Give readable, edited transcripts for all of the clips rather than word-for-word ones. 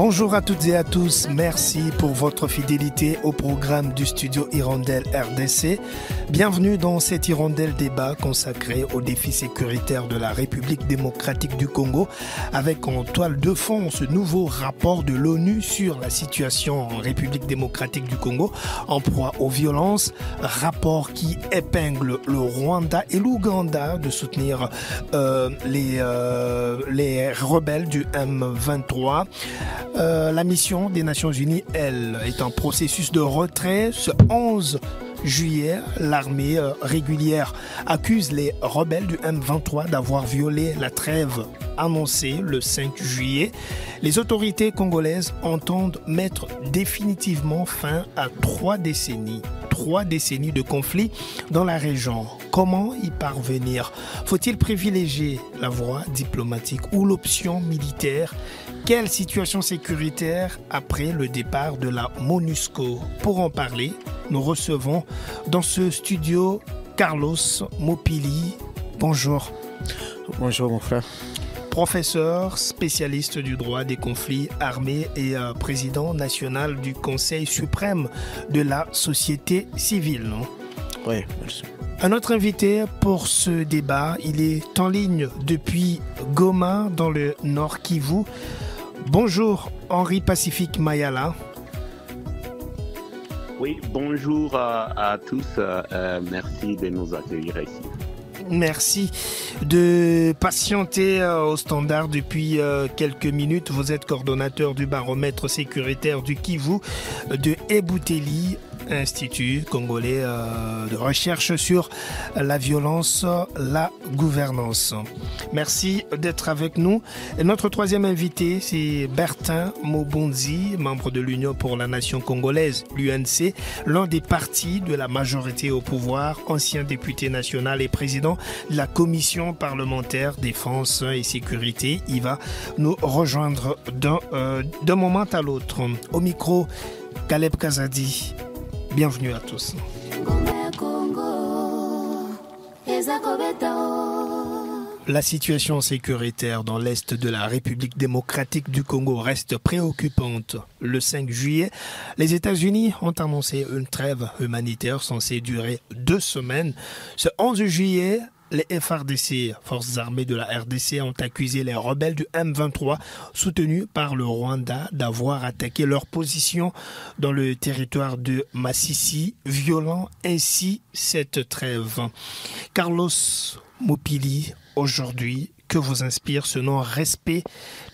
Bonjour à toutes et à tous, merci pour votre fidélité au programme du studio Hirondelle RDC. Bienvenue dans cet Hirondelle débat consacré aux défis sécuritaires de la République démocratique du Congo, avec en toile de fond ce nouveau rapport de l'ONU sur la situation en République démocratique du Congo en proie aux violences, rapport qui épingle le Rwanda et l'Ouganda de soutenir les rebelles du M23. La mission des Nations Unies, elle, est en processus de retrait. Ce 11 juillet, l'armée régulière accuse les rebelles du M23 d'avoir violé la trêve annoncée le 5 juillet. Les autorités congolaises entendent mettre définitivement fin à 3 décennies de conflits dans la région. Comment y parvenir? Faut-il privilégier la voie diplomatique ou l'option militaire? Quelle situation sécuritaire après le départ de la MONUSCO? Pour en parler, nous recevons dans ce studio Carlos Mopili. Bonjour. Bonjour mon frère. Professeur, spécialiste du droit des conflits armés et président national du Conseil suprême de la société civile. Non? Oui, merci. Un autre invité pour ce débat, il est en ligne depuis Goma dans le Nord Kivu. Bonjour Henri Pacifique Mayala. Oui, bonjour à tous. Merci de nous accueillir ici. Merci de patienter au standard depuis quelques minutes. Vous êtes coordonnateur du baromètre sécuritaire du Kivu de Ebouteli, Institut congolais de recherche sur la violence, la gouvernance. Merci d'être avec nous. Et notre troisième invité, c'est Bertin Mobonzi, membre de l'Union pour la Nation congolaise, l'UNC, l'un des partis de la majorité au pouvoir, ancien député national et président de la Commission parlementaire défense et sécurité. Il va nous rejoindre d'un moment à l'autre. Au micro, Caleb Kazadi. Bienvenue à tous. La situation sécuritaire dans l'est de la République démocratique du Congo reste préoccupante. Le 5 juillet, les États-Unis ont annoncé une trêve humanitaire censée durer 2 semaines. Ce 11 juillet, les FARDC, Forces armées de la RDC, ont accusé les rebelles du M23, soutenus par le Rwanda, d'avoir attaqué leur position dans le territoire de Masisi, violant ainsi cette trêve. Carlos Mopili, aujourd'hui, que vous inspire ce non-respect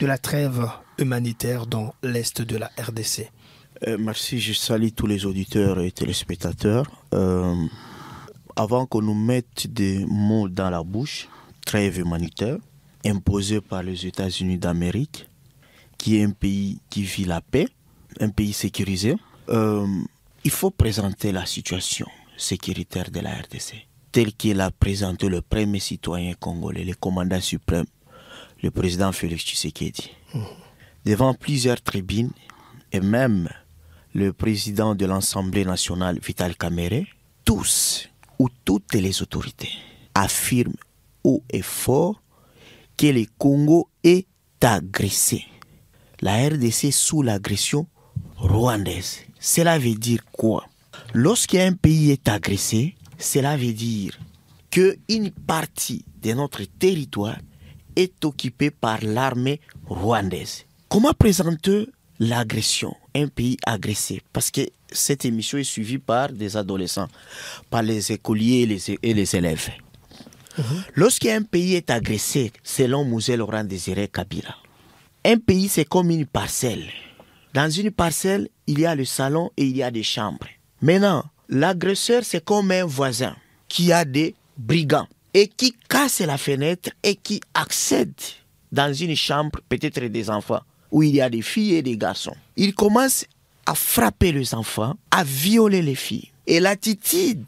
de la trêve humanitaire dans l'est de la RDC? Merci, je salue tous les auditeurs et téléspectateurs. Avant qu'on nous mette des mots dans la bouche, trêve humanitaire, imposée par les États-Unis d'Amérique, qui est un pays qui vit la paix, un pays sécurisé, il faut présenter la situation sécuritaire de la RDC, telle qu'il a présenté le premier citoyen congolais, le commandant suprême, le président Félix Tshisekedi. Devant plusieurs tribunes, et même le président de l'Assemblée nationale, Vital Kamerhe, tous où toutes les autorités affirment haut et fort que le Congo est agressé. La RDC sous l'agression rwandaise. Cela veut dire quoi? Lorsqu'un pays est agressé, cela veut dire qu'une partie de notre territoire est occupée par l'armée rwandaise. Comment présenter l'agression, un pays agressé? Parce que cette émission est suivie par des adolescents, par les écoliers et les élèves. Lorsqu'un pays est agressé, selon Mouzé Laurent Désiré Kabila, un pays c'est comme une parcelle. Dans une parcelle, il y a le salon et il y a des chambres. Maintenant, l'agresseur c'est comme un voisin qui a des brigands et qui casse la fenêtre et qui accède dans une chambre, peut-être des enfants, où il y a des filles et des garçons. Il commence à frapper les enfants, à violer les filles. Et l'attitude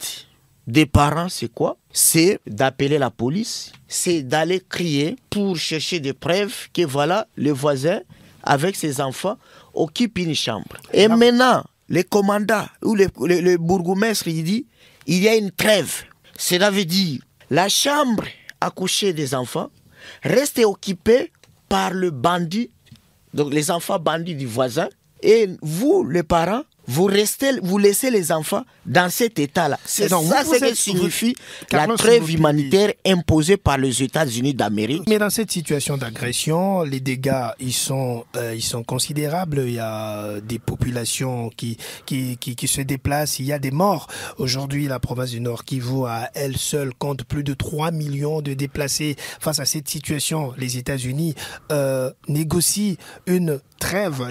des parents, c'est quoi? C'est d'appeler la police, c'est d'aller crier pour chercher des preuves que voilà, le voisin, avec ses enfants, occupe une chambre. Et maintenant, le commandant ou le bourgmestre, il dit, il y a une trêve. Cela veut dire, la chambre à coucher des enfants reste occupée par le bandit donc les enfants bandits du voisin, et vous, les parents, vous laissez les enfants dans cet état-là. C'est ça ce que signifie la trêve humanitaire imposée par les États-Unis d'Amérique. Mais dans cette situation d'agression, les dégâts, ils sont considérables. Il y a des populations qui se déplacent. Il y a des morts. Aujourd'hui, la province du Nord Kivu, à elle seule, compte plus de 3 millions de déplacés. Face à cette situation, les États-Unis négocient une trêve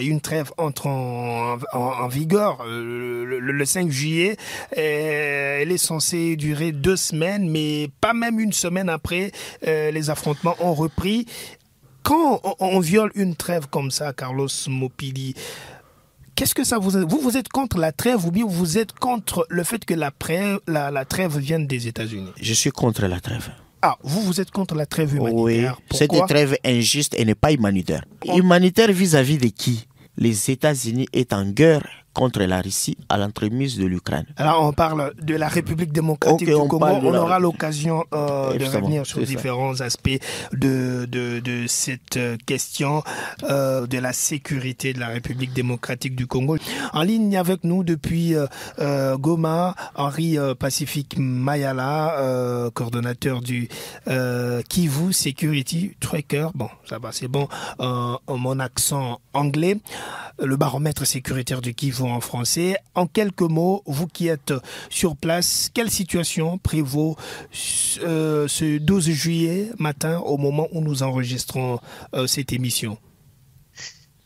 entre en vigueur le 5 juillet. Elle est censée durer 2 semaines, mais pas même une semaine après, les affrontements ont repris. Quand on viole une trêve comme ça, Carlos Mopili, qu'est-ce que ça vous êtes contre la trêve ou bien vous êtes contre le fait que la trêve vienne des États-Unis? Je suis contre la trêve. Ah, vous êtes contre la trêve humanitaire. Oui, c'est une trêve injuste et n'est pas humanitaire. Humanitaire vis-à-vis de qui? Les États-Unis est en guerre contre la Russie à l'entremise de l'Ukraine. Alors on parle de la République démocratique du Congo. On aura l'occasion de revenir sur différents aspects de cette question de la sécurité de la République démocratique du Congo. En ligne avec nous depuis Goma, Henri Pacifique Mayala, coordonnateur du Kivu Security Tracker. Bon, ça va, c'est bon. Mon accent anglais. Le baromètre sécuritaire du Kivu en français. En quelques mots, vous qui êtes sur place, quelle situation prévaut ce 12 juillet matin au moment où nous enregistrons cette émission?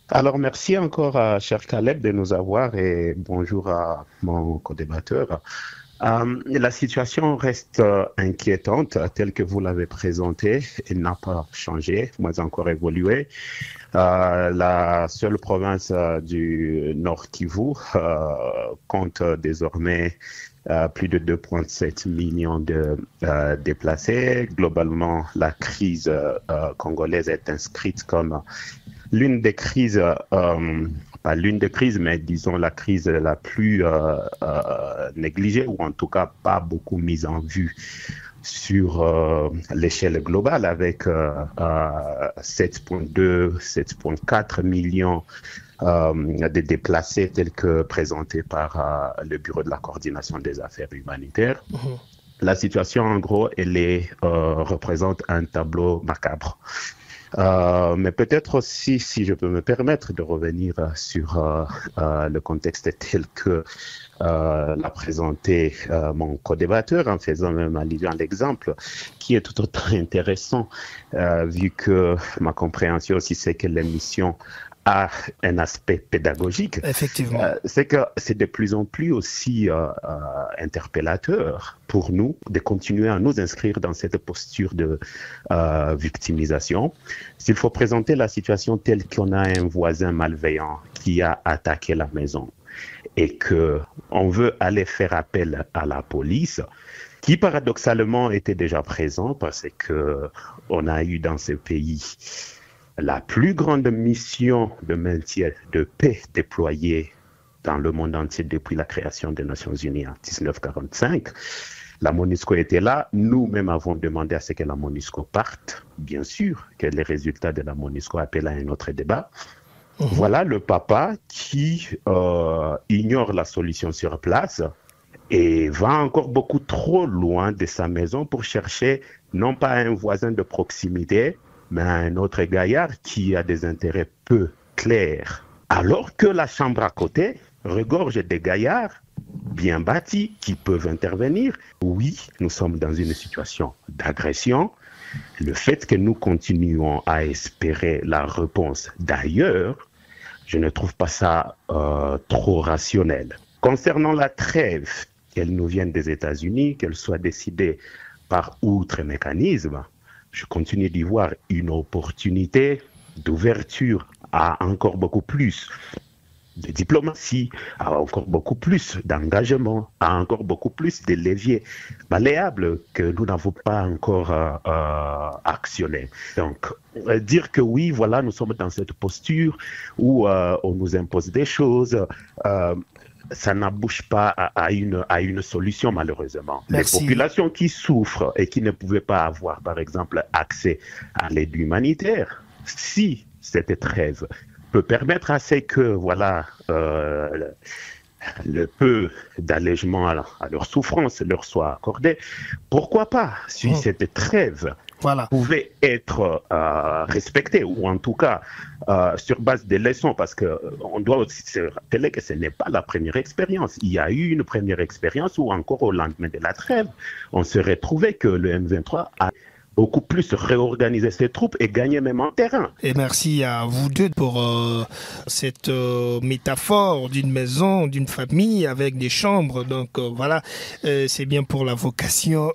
Alors, merci encore à cher Caleb de nous avoir et bonjour à mon co-débatteur. La situation reste inquiétante telle que vous l'avez présentée. Elle n'a pas changé, mais encore évolué. La seule province du Nord Kivu compte désormais plus de 2,7 millions de déplacés. Globalement, la crise congolaise est inscrite comme l'une des crises, pas l'une des crises, mais disons la crise la plus négligée, ou en tout cas pas beaucoup mise en vue sur l'échelle globale, avec 7,2, 7,4 millions de déplacés tels que présentés par le Bureau de la coordination des affaires humanitaires. La situation, en gros, représente un tableau macabre. Mais peut-être aussi, si je peux me permettre de revenir sur le contexte tel que l'a présenté mon co-débatteur, en faisant même allusion à l'exemple, qui est tout autant intéressant, vu que ma compréhension aussi, c'est que l'émission a un aspect pédagogique. Effectivement. C'est que c'est de plus en plus aussi interpellateur pour nous de continuer à nous inscrire dans cette posture de victimisation. S'il faut présenter la situation telle qu'on a un voisin malveillant qui a attaqué la maison et qu'on veut aller faire appel à la police, qui paradoxalement était déjà présent parce qu'on a eu dans ce pays la plus grande mission de maintien de paix déployée dans le monde entier depuis la création des Nations Unies en 1945. La MONUSCO était là. Nous-mêmes avons demandé à ce que la MONUSCO parte. Bien sûr que les résultats de la MONUSCO appellent à un autre débat. Voilà le papa qui ignore la solution sur place et va encore beaucoup trop loin de sa maison pour chercher non pas un voisin de proximité, mais un autre gaillard qui a des intérêts peu clairs. Alors que la chambre à côté regorge des gaillards bien bâtis qui peuvent intervenir. Oui, nous sommes dans une situation d'agression. Le fait que nous continuons à espérer la réponse d'ailleurs, je ne trouve pas ça trop rationnel. Concernant la trêve, qu'elle nous vienne des États-Unis, qu'elle soit décidée par outre mécanisme, je continue d'y voir une opportunité d'ouverture à encore beaucoup plus de diplomatie, à encore beaucoup plus d'engagement, à encore beaucoup plus de leviers malléables que nous n'avons pas encore actionnés. Donc, dire que oui, voilà, nous sommes dans cette posture où on nous impose des choses, ça n'abouche pas à une solution, malheureusement. Merci. Les populations qui souffrent et qui ne pouvaient pas avoir, par exemple, accès à l'aide humanitaire, si cette trêve peut permettre à ce que, voilà, le peu d'allègement à leur souffrance leur soit accordé, pourquoi pas, si cette trêve pouvait être respectée, ou en tout cas sur base des leçons, parce qu'on doit aussi se rappeler que ce n'est pas la première expérience. Il y a eu une première expérience où encore au lendemain de la trêve, on se retrouvait que le M23 a beaucoup plus réorganiser ses troupes et gagner même en terrain. Et merci à vous deux pour cette métaphore d'une maison, d'une famille avec des chambres. Donc voilà, c'est bien pour la vocation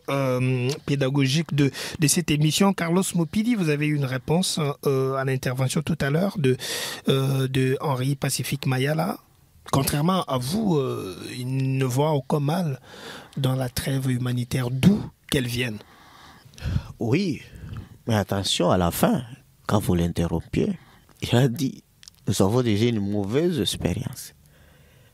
pédagogique de cette émission. Carlos Mopili, vous avez eu une réponse à l'intervention tout à l'heure de Henri Pacifique Mayala. Contrairement à vous, il ne voit aucun mal dans la trêve humanitaire, d'où qu'elle vienne. Oui, mais attention à la fin, quand vous l'interrompiez, il a dit, nous avons déjà une mauvaise expérience.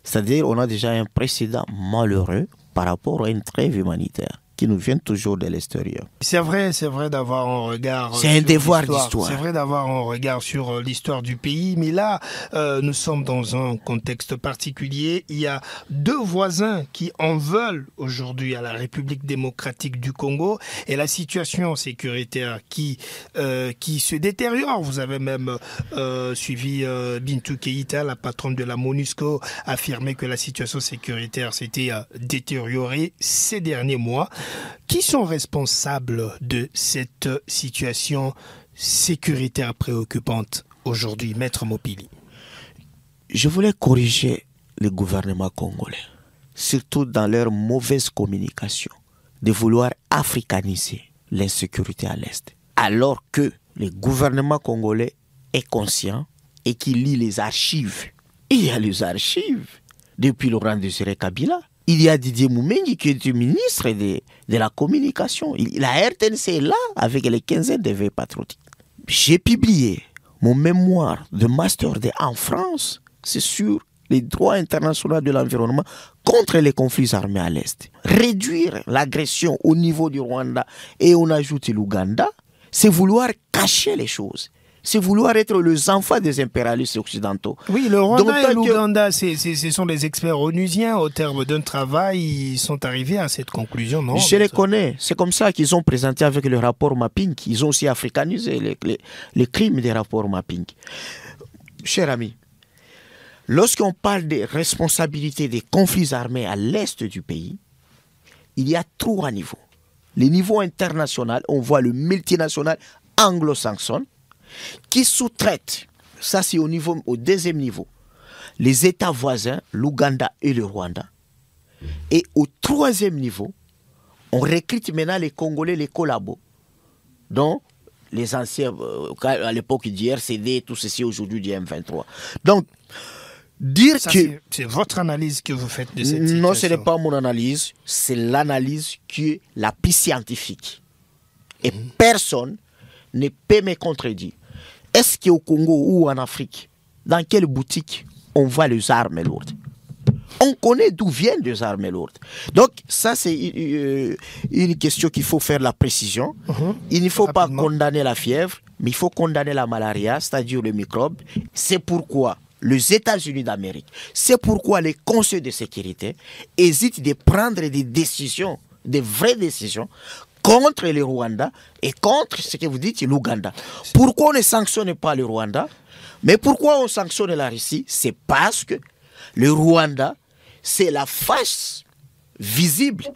C'est-à-dire, on a déjà un précédent malheureux par rapport à une trêve humanitaire qui nous vient toujours de l'extérieur. C'est vrai d'avoir un regard. C'est un devoir d'histoire. C'est vrai d'avoir un regard sur l'histoire du pays, mais là, nous sommes dans un contexte particulier. Il y a deux voisins qui en veulent aujourd'hui à la République démocratique du Congo, et la situation sécuritaire qui se détériore. Vous avez même suivi Bintou Keïta, la patronne de la MONUSCO, affirmer que la situation sécuritaire s'était détériorée ces derniers mois. Qui sont responsables de cette situation sécuritaire préoccupante aujourd'hui, Maître Mopili? Je voulais corriger le gouvernement congolais, surtout dans leur mauvaise communication, de vouloir africaniser l'insécurité à l'Est, alors que le gouvernement congolais est conscient et qu'il lit les archives. Il y a les archives depuis Laurent Désiré Kabila. Il y a Didier Moumengi qui est le ministre de la communication. La RTNC est là avec les quinzaines de veilles patriotiques. J'ai publié mon mémoire de Master en France. C'est sur les droits internationaux de l'environnement contre les conflits armés à l'Est. Réduire l'agression au niveau du Rwanda et on ajoute l'Ouganda, c'est vouloir cacher les choses. C'est vouloir être les enfants des impérialistes occidentaux. Oui, le Rwanda et l'Ouganda, ce sont des experts onusiens. Au terme d'un travail, ils sont arrivés à cette conclusion, non? Je les connais. C'est comme ça qu'ils ont présenté avec le rapport mapping. Ils ont aussi africanisé les crimes des rapports mapping. Cher ami, lorsqu'on parle des responsabilités des conflits armés à l'est du pays, il y a trois niveaux. Le niveau international, on voit le multinational anglo-saxon, qui sous-traite, ça c'est au deuxième niveau, les États voisins, l'Ouganda et le Rwanda. Et au troisième niveau, on recrute maintenant les Congolais, les collabos, dont les anciens, à l'époque du RCD, tout ceci aujourd'hui du M23. Donc, dire ça, que... C'est votre analyse que vous faites de cette situation. Non, ce n'est pas mon analyse, c'est l'analyse qui est la plus scientifique. Et personne ne peut me contredire. Est-ce qu'au Congo ou en Afrique, dans quelle boutique on voit les armes lourdes? On connaît d'où viennent les armes lourdes. Donc ça c'est une question qu'il faut faire la précision. Il ne faut pas condamner la fièvre, mais il faut condamner la malaria, c'est-à-dire le microbe. C'est pourquoi les États-Unis d'Amérique, c'est pourquoi les conseils de sécurité hésitent de prendre des décisions, des vraies décisions, contre le Rwanda et contre ce que vous dites, l'Ouganda. Pourquoi on ne sanctionne pas le Rwanda? Mais pourquoi on sanctionne la Russie? C'est parce que le Rwanda, c'est la face visible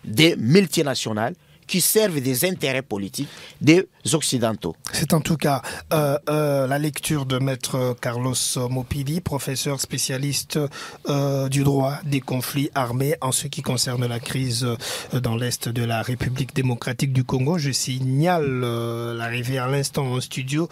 des multinationales qui servent des intérêts politiques des Occidentaux. C'est en tout cas la lecture de Maître Carlos Mopili, professeur spécialiste du droit des conflits armés en ce qui concerne la crise dans l'Est de la République démocratique du Congo. Je signale l'arrivée à l'instant en studio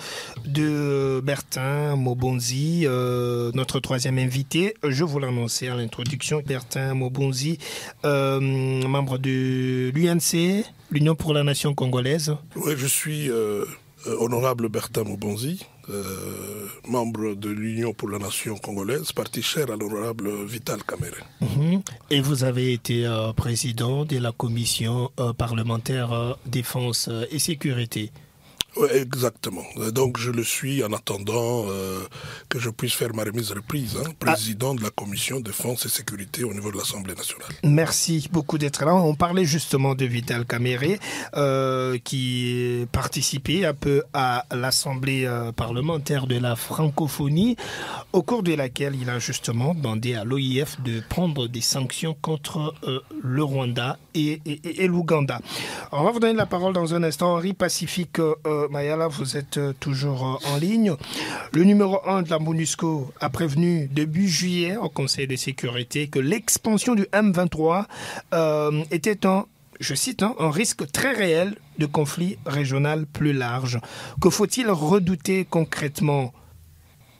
de Bertin Mobonzi, notre troisième invité. Je vous l'annonçais à l'introduction. Bertin Mobonzi, membre de l'UNC, l'Union pour la Nation congolaise. Oui, je suis honorable Bertin Mobonzi, membre de l'Union pour la Nation congolaise, parti cher à l'honorable Vital Kamerhe. Et vous avez été président de la commission parlementaire défense et sécurité. Ouais, exactement. Donc je le suis en attendant que je puisse faire ma remise reprise, président de la commission défense et sécurité au niveau de l'Assemblée nationale. Merci beaucoup d'être là. On parlait justement de Vital Kamerhe qui participait un peu à l'Assemblée parlementaire de la francophonie, au cours de laquelle il a justement demandé à l'OIF de prendre des sanctions contre le Rwanda et l'Ouganda. On va vous donner la parole dans un instant. Henri Pacifique Mayala, vous êtes toujours en ligne. Le numéro 1 de la MONUSCO a prévenu début juillet au Conseil de sécurité que l'expansion du M23 était je cite, un risque très réel de conflit régional plus large. Que faut-il redouter concrètement?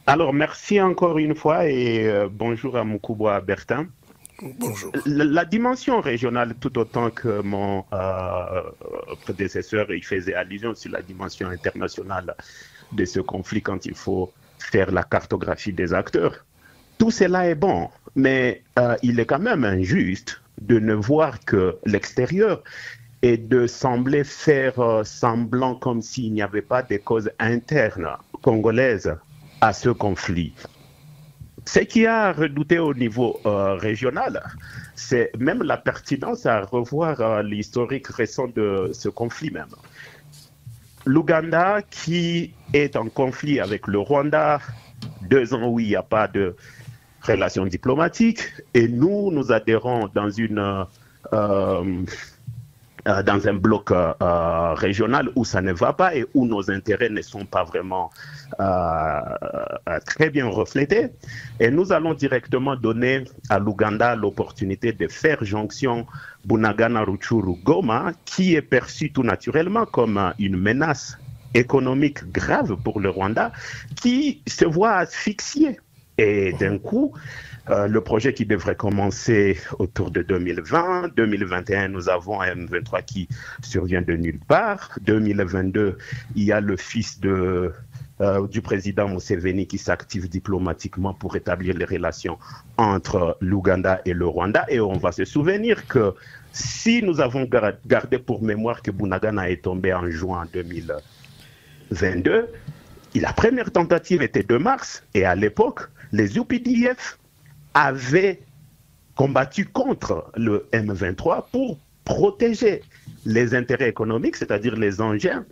Alors, merci encore une fois et bonjour à Moukouboua Bertin. Bonjour. La dimension régionale, tout autant que mon prédécesseur, il faisait allusion sur la dimension internationale de ce conflit quand il faut faire la cartographie des acteurs. Tout cela est bon, mais il est quand même injuste de ne voir que l'extérieur et de sembler faire semblant comme s'il n'y avait pas de causes internes congolaises à ce conflit. Ce qui a redouté au niveau régional, c'est même la pertinence à revoir l'historique récent de ce conflit même. L'Ouganda qui est en conflit avec le Rwanda, 2 ans où il n'y a pas de relations diplomatiques, et nous adhérons dans un bloc régional où ça ne va pas et où nos intérêts ne sont pas vraiment très bien reflétés. Et nous allons directement donner à l'Ouganda l'opportunité de faire jonction Bunagana-Rutshuru-Goma, qui est perçue tout naturellement comme une menace économique grave pour le Rwanda, qui se voit asphyxié. Et d'un coup, le projet qui devrait commencer autour de 2020, 2021, nous avons un M23 qui survient de nulle part. 2022, il y a le fils du président Museveni qui s'active diplomatiquement pour établir les relations entre l'Ouganda et le Rwanda. Et on va se souvenir que si nous avons gardé pour mémoire que Bunagana est tombé en juin 2022, la première tentative était de mars. Et à l'époque, les UPDF avaient combattu contre le M23 pour protéger les intérêts économiques, c'est-à-dire les engins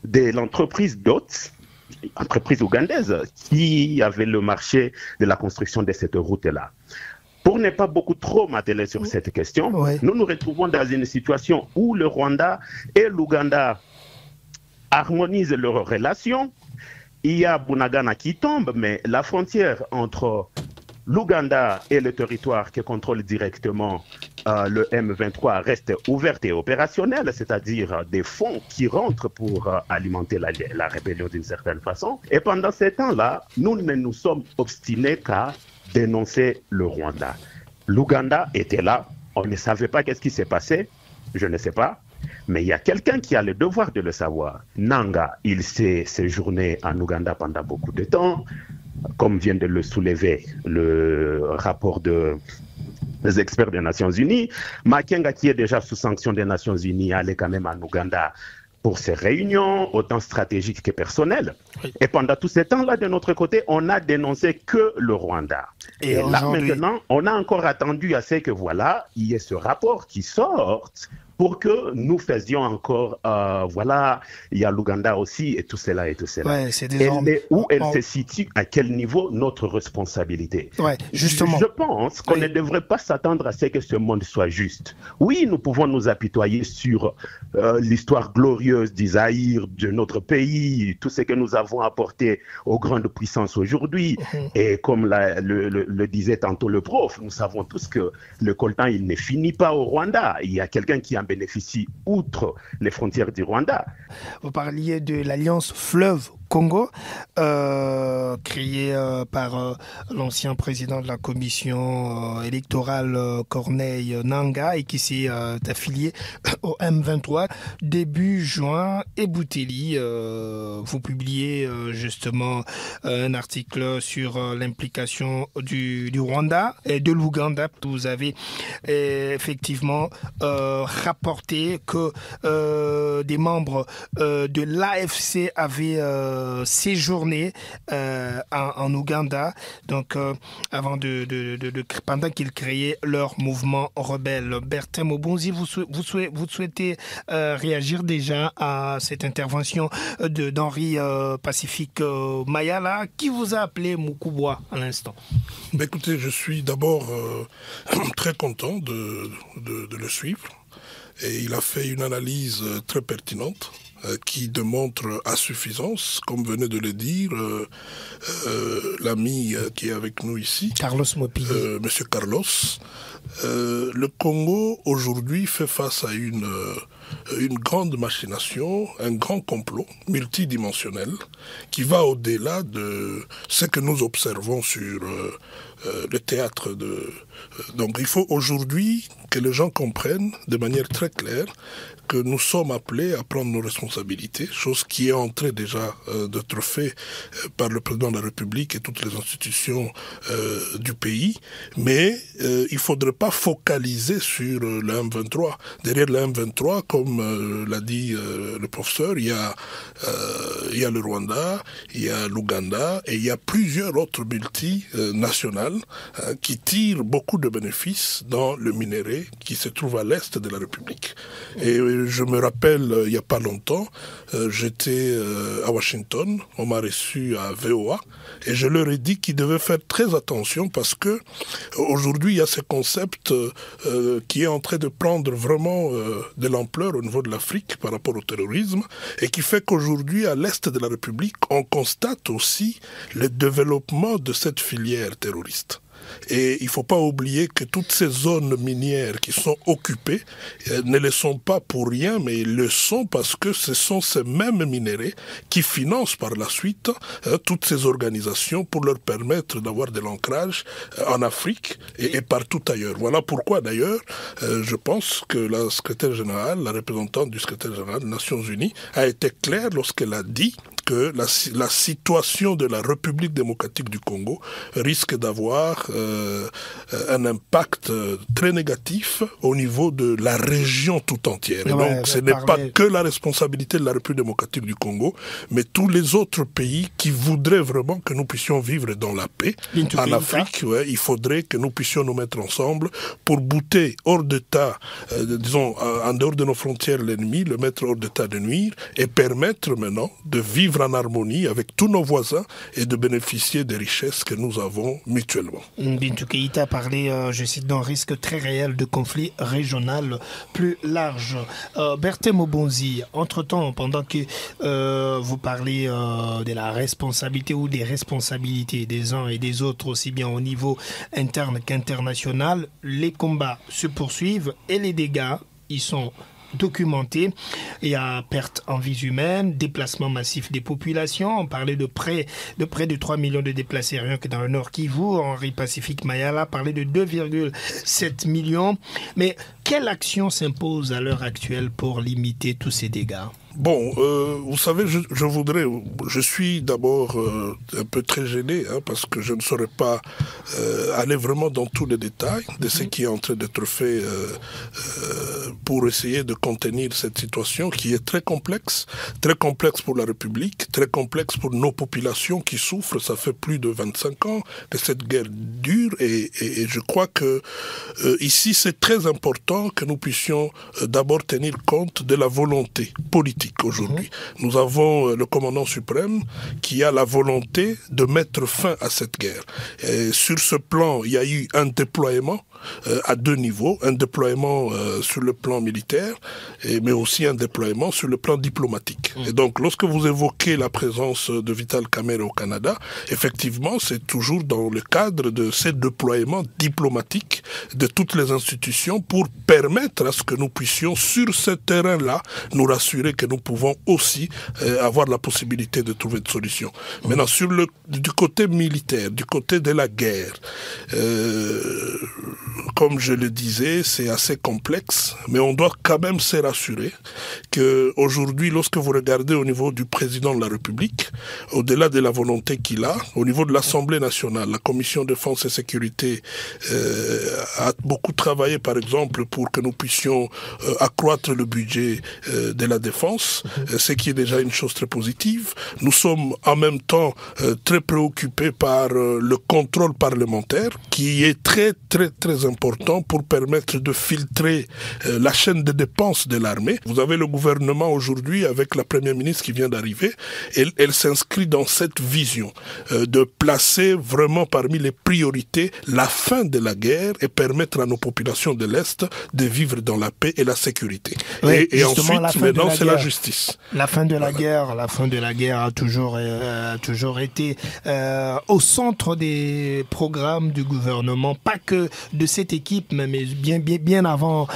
de l'entreprise DOTS, entreprise ougandaise, qui avait le marché de la construction de cette route-là. Pour ne pas beaucoup trop m'atteler sur cette question, nous nous retrouvons dans une situation où le Rwanda et l'Ouganda harmonisent leurs relations. Il y a Bunagana qui tombe, mais la frontière entre l'Ouganda et le territoire que contrôle directement le M23 reste ouverte et opérationnelle, c'est-à-dire des fonds qui rentrent pour alimenter la rébellion d'une certaine façon. Et pendant ces temps-là, nous ne nous sommes obstinés qu'à dénoncer le Rwanda. L'Ouganda était là, on ne savait pas qu'est-ce qui s'est passé, je ne sais pas. Mais il y a quelqu'un qui a le devoir de le savoir. Nanga, il s'est séjourné en Ouganda pendant beaucoup de temps, comme vient de le soulever le rapport des experts des Nations Unies. Makenga, qui est déjà sous sanction des Nations Unies, allait quand même en Ouganda pour ses réunions, autant stratégiques que personnelles. Et pendant tout ce temps-là, de notre côté, on a dénoncé que le Rwanda. Et là, maintenant, on a encore attendu à ce que, voilà, il y ait ce rapport qui sorte pour que nous faisions encore, voilà, il y a l'Ouganda aussi, et tout cela, et tout cela. Ouais, c'est désormais... Où elle se situe, à quel niveau notre responsabilité. Ouais, justement. Je pense qu'on ne devrait pas s'attendre à ce que ce monde soit juste. Oui, nous pouvons nous apitoyer sur l'histoire glorieuse d'Isaïr, de notre pays, tout ce que nous avons apporté aux grandes puissances aujourd'hui. Et comme le disait tantôt le prof, nous savons tous que le coltan, il ne finit pas au Rwanda. Il y a quelqu'un qui en bénéficie outre les frontières du Rwanda. Vous parliez de l'alliance fleuve Congo, créé par l'ancien président de la commission électorale Corneille Nangaa et qui s'est affilié au M23 début juin. Et Bouteli, vous publiez justement un article sur l'implication du Rwanda et de l'Ouganda. Vous avez effectivement rapporté que des membres de l'AFC avaient séjourné en Ouganda, donc pendant qu'ils créaient leur mouvement rebelle. Bertin Mobonzi, vous souhaitez réagir déjà à cette intervention d'Henri Pacifique Mayala, qui vous a appelé Mukubwa à l'instant? Écoutez, je suis d'abord très content de le suivre. Et il a fait une analyse très pertinente qui démontre à suffisance, comme venait de le dire l'ami qui est avec nous ici, Carlos Mopili. Monsieur Carlos. Le Congo aujourd'hui fait face à une grande machination, un grand complot multidimensionnel qui va au-delà de ce que nous observons sur le théâtre donc il faut aujourd'hui que les gens comprennent de manière très claire que nous sommes appelés à prendre nos responsabilités, chose qui est en train déjà d'être faite par le président de la République et toutes les institutions du pays, mais il ne faudrait pas focaliser sur le M23. Derrière le M23, comme l'a dit le professeur, il y a le Rwanda, il y a l'Ouganda et il y a plusieurs autres multinationales qui tirent beaucoup de bénéfices dans le minerai qui se trouve à l'est de la République. Et je me rappelle, il n'y a pas longtemps, j'étais à Washington, on m'a reçu à VOA, et je leur ai dit qu'ils devaient faire très attention parce que aujourd'hui il y a ce concept qui est en train de prendre vraiment de l'ampleur au niveau de l'Afrique par rapport au terrorisme, et qui fait qu'aujourd'hui à l'est de la République, on constate aussi le développement de cette filière terroriste. Et il ne faut pas oublier que toutes ces zones minières qui sont occupées ne le sont pas pour rien, mais ils le sont parce que ce sont ces mêmes minéraux qui financent par la suite toutes ces organisations pour leur permettre d'avoir de l'ancrage en Afrique et partout ailleurs. Voilà pourquoi d'ailleurs, je pense que la secrétaire générale, la représentante du secrétaire général des Nations Unies a été claire lorsqu'elle a dit que la situation de la République démocratique du Congo risque d'avoir un impact très négatif au niveau de la région tout entière. Et donc, ce n'est pas que la responsabilité de la République démocratique du Congo, mais tous les autres pays qui voudraient vraiment que nous puissions vivre dans la paix. En Afrique, il faudrait que nous puissions nous mettre ensemble pour bouter hors d'état, disons, en dehors de nos frontières l'ennemi, le mettre hors d'état de nuire et permettre maintenant de vivre en harmonie avec tous nos voisins et de bénéficier des richesses que nous avons mutuellement. Bintou Keïta a parlé, je cite, d'un risque très réel de conflit régional plus large. Bertin Mobonzi, entre-temps, pendant que vous parlez de la responsabilité ou des responsabilités des uns et des autres, aussi bien au niveau interne qu'international, les combats se poursuivent et les dégâts, ils sont documenté. Il y a perte en vies humaines, déplacement massif des populations. On parlait de près de 3 millions de déplacés rien que dans le Nord Kivu. Henri Pacifique Mayala parlait de 2,7 millions. Mais quelle action s'impose à l'heure actuelle pour limiter tous ces dégâts ? Bon, vous savez, je suis d'abord un peu très gêné, parce que je ne saurais pas aller vraiment dans tous les détails de ce qui est en train d'être fait pour essayer de contenir cette situation qui est très complexe pour la République, très complexe pour nos populations qui souffrent. Ça fait plus de 25 ans que cette guerre dure et je crois que ici c'est très important que nous puissions d'abord tenir compte de la volonté politique. Aujourd'hui, nous avons le commandant suprême qui a la volonté de mettre fin à cette guerre. Et sur ce plan, il y a eu un déploiement à deux niveaux, un déploiement sur le plan militaire, mais aussi un déploiement sur le plan diplomatique. Et donc, lorsque vous évoquez la présence de Vital Kamerhe au Canada, effectivement, c'est toujours dans le cadre de ces déploiements diplomatiques de toutes les institutions pour permettre à ce que nous puissions, sur ce terrain-là, nous rassurer que nous pouvons aussi avoir la possibilité de trouver des solutions. Maintenant, du côté militaire, du côté de la guerre, comme je le disais, c'est assez complexe, mais on doit quand même se rassurer qu'aujourd'hui, lorsque vous regardez au niveau du président de la République, au-delà de la volonté qu'il a, au niveau de l'Assemblée nationale, la Commission défense et sécurité a beaucoup travaillé, par exemple, pour que nous puissions accroître le budget de la défense, ce qui est déjà une chose très positive. Nous sommes en même temps très préoccupés par le contrôle parlementaire, qui est très, très, très important pour permettre de filtrer la chaîne de dépenses de l'armée. Vous avez le gouvernement aujourd'hui avec la première ministre qui vient d'arriver. Elle s'inscrit dans cette vision de placer vraiment parmi les priorités la fin de la guerre et permettre à nos populations de l'Est de vivre dans la paix et la sécurité. Oui, et ensuite, maintenant, c'est la justice. La fin de la guerre a toujours été au centre des programmes du gouvernement, pas que de cette équipe, mais bien avant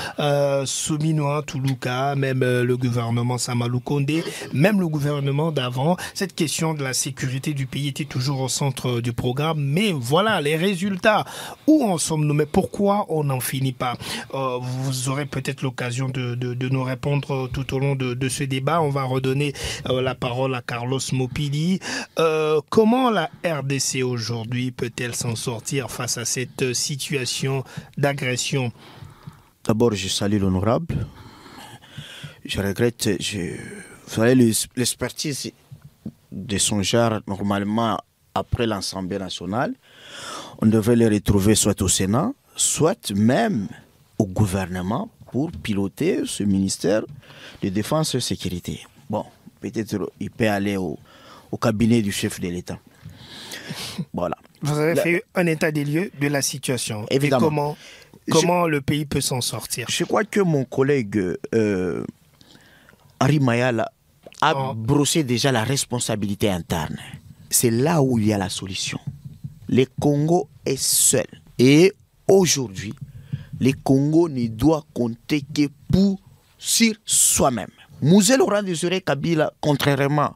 Souminoa Toulouka, même le gouvernement Samalou Kondé, même le gouvernement d'avant. Cette question de la sécurité du pays était toujours au centre du programme. Mais voilà, les résultats. Où en sommes-nous? Mais pourquoi on n'en finit pas? Vous aurez peut-être l'occasion de nous répondre tout au long de ce débat. On va redonner la parole à Carlos Mopili. Comment la RDC aujourd'hui peut-elle s'en sortir face à cette situation d'agression? D'abord, je salue l'honorable. Je regrette, vous savez, l'expertise de son genre, normalement, après l'Assemblée nationale, on devait les retrouver soit au Sénat, soit même au gouvernement pour piloter ce ministère de Défense et Sécurité. Bon, peut-être il peut aller au cabinet du chef de l'État. Voilà. Vous avez fait un état des lieux de la situation. Évidemment. Et comment le pays peut s'en sortir? Je crois que mon collègue Henri Mayala a brossé déjà la responsabilité interne. C'est là où il y a la solution. Le Congo est seul. Et aujourd'hui, le Congo ne doit compter que sur soi-même. Mouzé Laurent Désiré Kabila, contrairement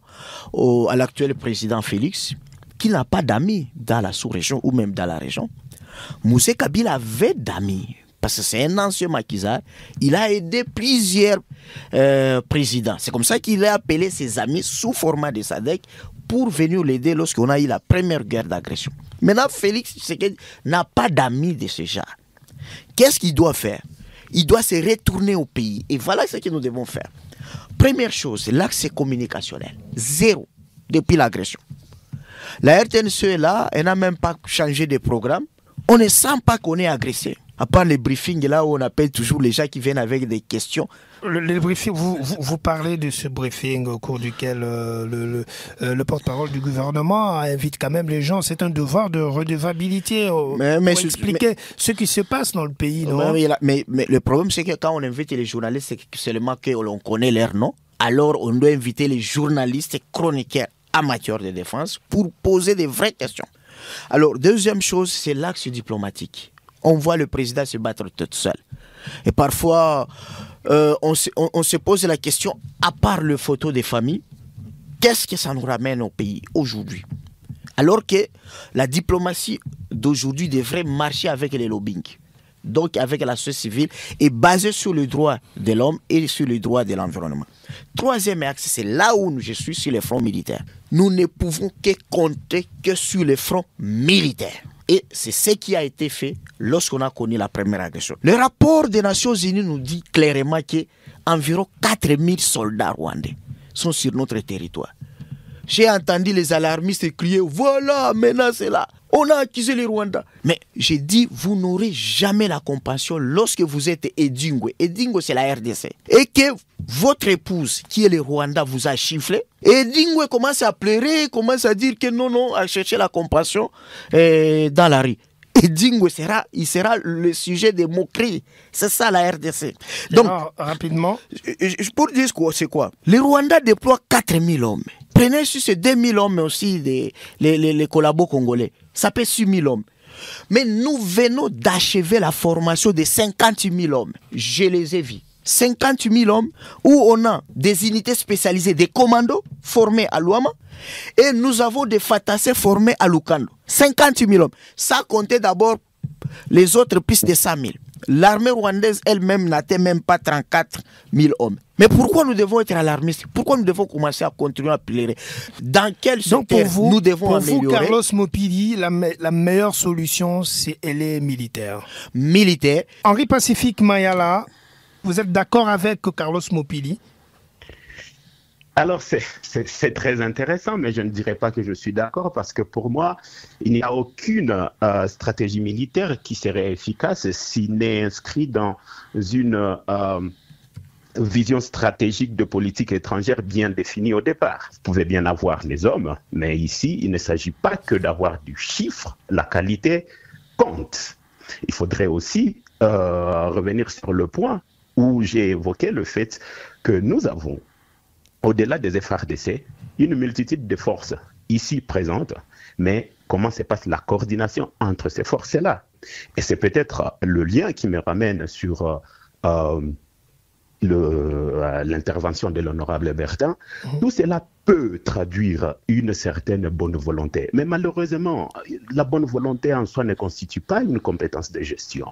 à l'actuel président Félix, qui n'a pas d'amis dans la sous-région ou même dans la région, Mouzé Kabila avait d'amis. Parce que c'est un ancien maquisard. Il a aidé plusieurs présidents. C'est comme ça qu'il a appelé ses amis sous format de SADC pour venir l'aider lorsqu'on a eu la première guerre d'agression. Maintenant, Félix Tshisekedi n'a pas d'amis de ce genre. Qu'est-ce qu'il doit faire? Il doit se retourner au pays. Et voilà ce que nous devons faire. Première chose, l'accès communicationnel. Zéro depuis l'agression. La RTNC est là, elle n'a même pas changé de programme. On ne sent pas qu'on est agressé. À part les briefings là où on appelle toujours les gens qui viennent avec des questions. Le briefing, vous parlez de ce briefing au cours duquel le porte-parole du gouvernement invite quand même les gens. C'est un devoir de redevabilité pour expliquer ce qui se passe dans le pays, non? Mais le problème, c'est que quand on invite les journalistes, c'est seulement que l'on connaît leur nom. Alors, on doit inviter les journalistes chroniqueurs amateurs de défense pour poser des vraies questions. Alors, deuxième chose, c'est l'axe diplomatique. On voit le président se battre tout seul. Et parfois, on se pose la question, à part le photo des familles, qu'est-ce que ça nous ramène au pays aujourd'hui? Alors que la diplomatie d'aujourd'hui devrait marcher avec les lobbying, donc avec la société civile, et basée sur le droit de l'homme et sur le droit de l'environnement. Troisième axe, c'est là où je suis sur le front militaire. Nous ne pouvons que compter que sur le front militaire. Et c'est ce qui a été fait lorsqu'on a connu la première agression. Le rapport des Nations Unies nous dit clairement qu'environ 4000 soldats rwandais sont sur notre territoire. J'ai entendu les alarmistes crier « Voilà, maintenant c'est là, on a accusé les Rwandais ». Mais j'ai dit, vous n'aurez jamais la compassion lorsque vous êtes Edingwe. Edingwe, c'est la RDC. Et que votre épouse, qui est le Rwanda, vous a chifflé. Edingwe commence à pleurer, commence à dire que non, à chercher la compassion dans la rue. Et Dingo il sera le sujet des moqueries. C'est ça la RDC. Donc, alors, rapidement. Pour dire c'est quoi? Le Rwanda déploie 4000 hommes. Prenez sur ces 2000 hommes aussi les collabos congolais. Ça fait 6000 hommes. Mais nous venons d'achever la formation de 50 000 hommes. Je les ai vus. 50 000 hommes où on a des unités spécialisées, des commandos formés à Luama et nous avons des Fatassés formés à Lukando. 50 000 hommes. Ça comptait d'abord les autres plus de 100 000. L'armée rwandaise elle-même n'atteint même pas 34 000 hommes. Mais pourquoi nous devons être alarmistes? Pourquoi nous devons commencer à continuer à pleurer? Dans quel secteur nous devons améliorer? Pour vous, Carlos Mopili, la meilleure solution, elle est militaire. Militaire. Henri Pacifique Mayala, vous êtes d'accord avec Carlos Mopili? Alors, c'est très intéressant, mais je ne dirais pas que je suis d'accord parce que pour moi, il n'y a aucune stratégie militaire qui serait efficace s'il n'est inscrit dans une vision stratégique de politique étrangère bien définie au départ. Vous pouvez bien avoir les hommes, mais ici, il ne s'agit pas que d'avoir du chiffre. La qualité compte. Il faudrait aussi revenir sur le point où j'ai évoqué le fait que nous avons, au-delà des FARDC, une multitude de forces ici présentes, mais comment se passe la coordination entre ces forces-là? Et c'est peut-être le lien qui me ramène sur l'intervention de l'honorable Bertin. Tout cela peut traduire une certaine bonne volonté. Mais malheureusement, la bonne volonté en soi ne constitue pas une compétence de gestion.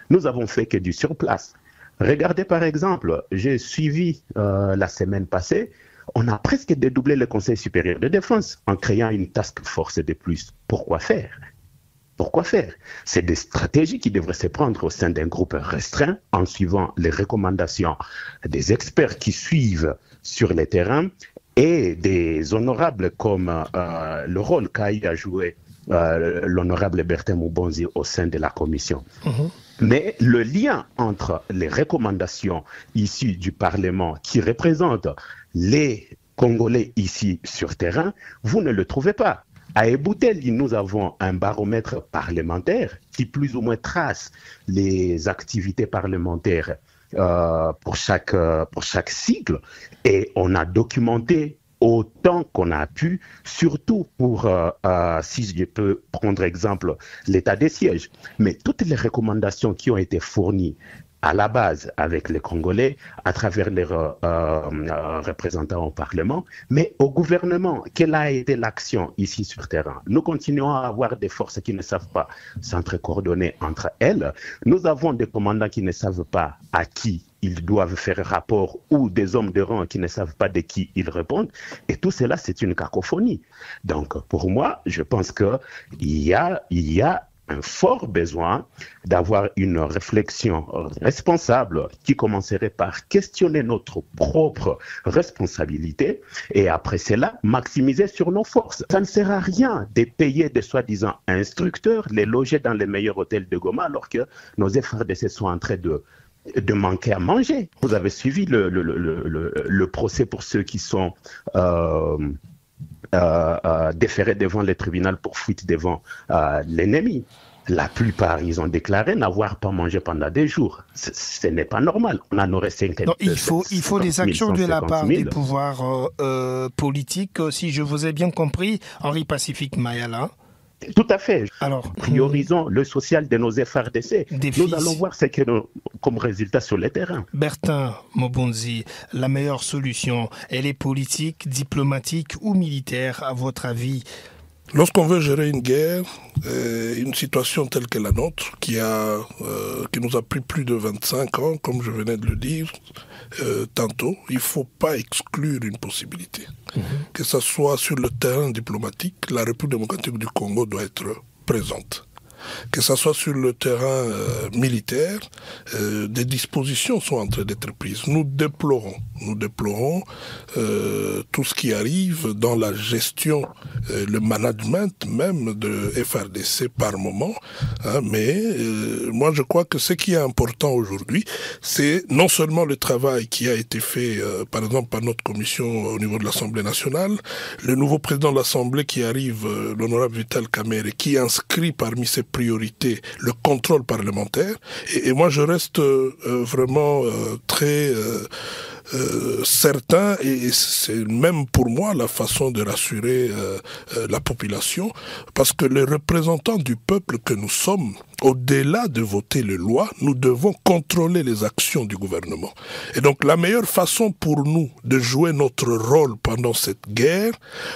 Nous avons fait que du surplace. Regardez par exemple, j'ai suivi la semaine passée, on a presque dédoublé le Conseil supérieur de défense en créant une task force de plus. Pourquoi faire? Pourquoi faire? C'est des stratégies qui devraient se prendre au sein d'un groupe restreint en suivant les recommandations des experts qui suivent sur le terrain et des honorables comme le rôle qu'a joué l'honorable Bertin Moubonzi au sein de la commission. Mais le lien entre les recommandations issues du Parlement qui représentent les Congolais ici sur terrain, vous ne le trouvez pas. À Eboutelli, nous avons un baromètre parlementaire qui plus ou moins trace les activités parlementaires pour chaque cycle et on a documenté autant qu'on a pu, surtout pour, si je peux prendre exemple, l'état des sièges. Mais toutes les recommandations qui ont été fournies à la base avec les Congolais, à travers les représentants au Parlement, mais au gouvernement, quelle a été l'action ici sur terrain? Nous continuons à avoir des forces qui ne savent pas s'entrecoordonner entre elles. Nous avons des commandants qui ne savent pas à qui ils doivent faire rapport ou des hommes de rang qui ne savent pas de qui ils répondent. Et tout cela, c'est une cacophonie. Donc, pour moi, je pense qu'il y a un fort besoin d'avoir une réflexion responsable qui commencerait par questionner notre propre responsabilité et après cela, maximiser sur nos forces. Ça ne sert à rien de payer des soi-disant instructeurs, les loger dans les meilleurs hôtels de Goma alors que nos FARDC sont en train de manquer à manger. Vous avez suivi le procès pour ceux qui sont déférés devant le tribunal pour fuite devant l'ennemi. La plupart, ils ont déclaré n'avoir pas mangé pendant des jours. Ce n'est pas normal. On en aurait 50 000. Il faut des actions de la part des pouvoirs politiques, si je vous ai bien compris, Henri Pacifique Mayala. Tout à fait. Alors, priorisons le social de nos FARDC. Nous allons voir ce que comme résultat sur le terrain. Bertin Moubonzi, la meilleure solution, elle est politique, diplomatique ou militaire, à votre avis? Lorsqu'on veut gérer une guerre, une situation telle que la nôtre, qui nous a pris plus de 25 ans, comme je venais de le dire tantôt, il ne faut pas exclure une possibilité. Que ce soit sur le terrain diplomatique, la République démocratique du Congo doit être présente. Que ce soit sur le terrain militaire, des dispositions sont en train d'être prises. Nous déplorons tout ce qui arrive dans la gestion, le management même de FARDC par moment. Mais moi je crois que ce qui est important aujourd'hui, c'est non seulement le travail qui a été fait par exemple par notre commission au niveau de l'Assemblée nationale, le nouveau président de l'Assemblée qui arrive, l'honorable Vital Kamerhe, qui inscrit parmi ses priorité le contrôle parlementaire. Et moi, je reste vraiment très certain, et c'est même pour moi la façon de rassurer la population, parce que les représentants du peuple que nous sommes, au-delà de voter les lois, nous devons contrôler les actions du gouvernement. Et donc la meilleure façon pour nous de jouer notre rôle pendant cette guerre,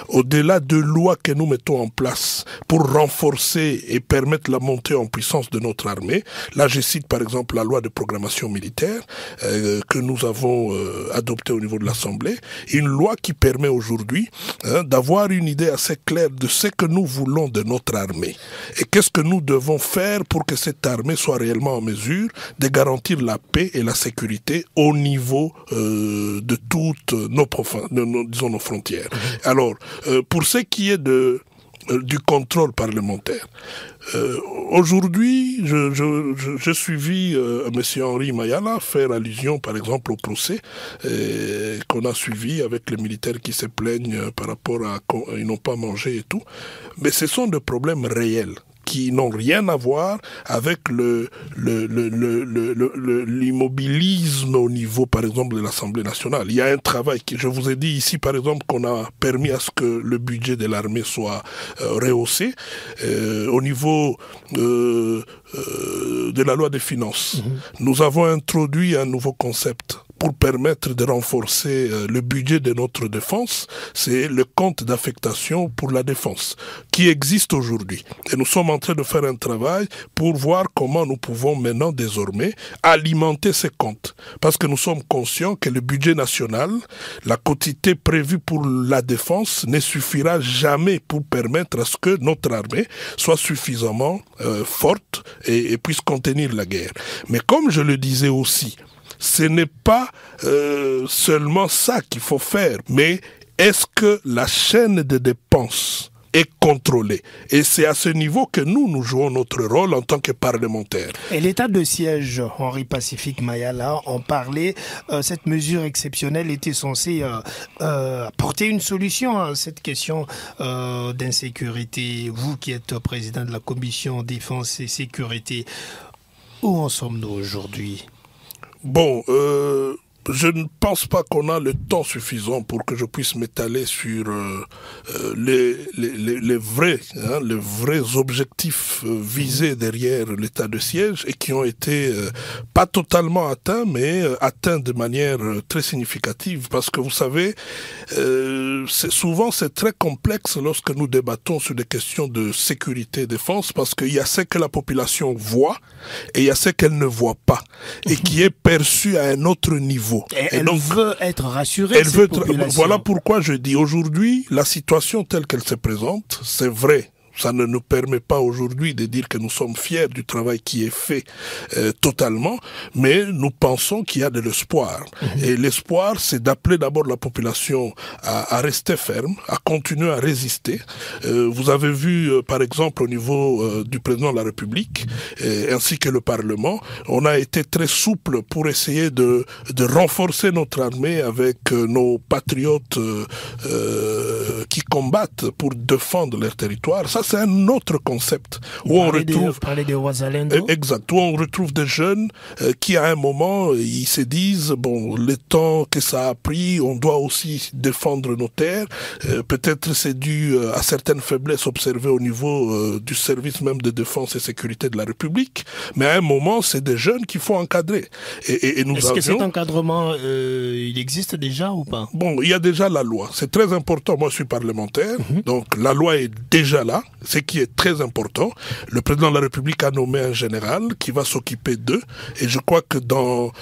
au-delà de lois que nous mettons en place pour renforcer et permettre la montée en puissance de notre armée, là je cite par exemple la loi de programmation militaire que nous avons adoptée au niveau de l'Assemblée, une loi qui permet aujourd'hui d'avoir une idée assez claire de ce que nous voulons de notre armée et qu'est-ce que nous devons faire pour que cette armée soit réellement en mesure de garantir la paix et la sécurité au niveau de toutes nos frontières. Alors, pour ce qui est du contrôle parlementaire, aujourd'hui, j'ai suivi M. Henri Mayala faire allusion, par exemple, au procès qu'on a suivi avec les militaires qui se plaignent par rapport à ils n'ont pas mangé et tout. Mais ce sont des problèmes réels qui n'ont rien à voir avec l'immobilisme au niveau, par exemple, de l'Assemblée nationale. Il y a un travail je vous ai dit ici, par exemple, qu'on a permis à ce que le budget de l'armée soit rehaussé au niveau de la loi des finances. Nous avons introduit un nouveau concept pour permettre de renforcer le budget de notre défense, c'est le compte d'affectation pour la défense, qui existe aujourd'hui. Et nous sommes en train de faire un travail pour voir comment nous pouvons maintenant, désormais, alimenter ces comptes. Parce que nous sommes conscients que le budget national, la quantité prévue pour la défense, ne suffira jamais pour permettre à ce que notre armée soit suffisamment forte et puisse contenir la guerre. Mais comme je le disais aussi, ce n'est pas seulement ça qu'il faut faire, mais est-ce que la chaîne de dépenses est contrôlée? Et c'est à ce niveau que nous jouons notre rôle en tant que parlementaires. Et l'état de siège, Henri Pacifique Mayala en parlait, cette mesure exceptionnelle était censée apporter une solution à cette question d'insécurité. Vous qui êtes président de la commission défense et sécurité, où en sommes-nous aujourd'hui? Bon, je ne pense pas qu'on a le temps suffisant pour que je puisse m'étaler sur les vrais objectifs visés derrière l'état de siège et qui ont été pas totalement atteints, mais atteints de manière très significative. Parce que vous savez, souvent c'est très complexe lorsque nous débattons sur des questions de sécurité et défense, parce qu'il y a ce que la population voit et il y a ce qu'elle ne voit pas et qui est perçu à un autre niveau. Et elle donc, veut être rassurée. Voilà pourquoi je dis aujourd'hui, la situation telle qu'elle se présente, c'est vrai. Ça ne nous permet pas aujourd'hui de dire que nous sommes fiers du travail qui est fait totalement, mais nous pensons qu'il y a de l'espoir. Et l'espoir, c'est d'appeler d'abord la population à rester ferme, à continuer à résister. Vous avez vu, par exemple, au niveau du président de la République, ainsi que le Parlement, on a été très souple pour essayer de renforcer notre armée avec nos patriotes qui combattent pour défendre leur territoire. Ça, c'est un autre concept où on retrouve exact, où on retrouve des jeunes qui à un moment ils se disent bon, le temps que ça a pris, on doit aussi défendre nos terres. Peut-être c'est dû à certaines faiblesses observées au niveau du service même de défense et sécurité de la République, mais à un moment c'est des jeunes qu'il faut encadrer. Et nous Est-ce que cet encadrement il existe déjà ou pas? Bon, il y a déjà la loi, c'est très important. Moi je suis parlementaire, donc la loi est déjà là. Ce qui est très important, le président de la République a nommé un général qui va s'occuper d'eux, et je crois que dans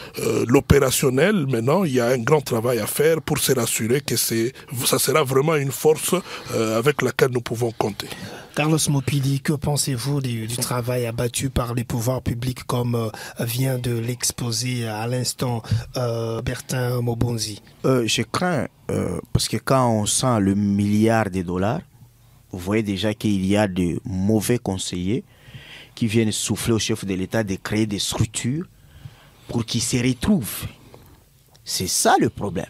l'opérationnel, maintenant, il y a un grand travail à faire pour se rassurer que ça sera vraiment une force avec laquelle nous pouvons compter. Carlos Mopili, que pensez-vous du travail abattu par les pouvoirs publics comme vient de l'exposer à l'instant Bertin Mobonzi? Je crains, parce que quand on sent le milliard de dollars, vous voyez déjà qu'il y a de mauvais conseillers qui viennent souffler au chef de l'État de créer des structures pour qu'ils se retrouvent. C'est ça le problème.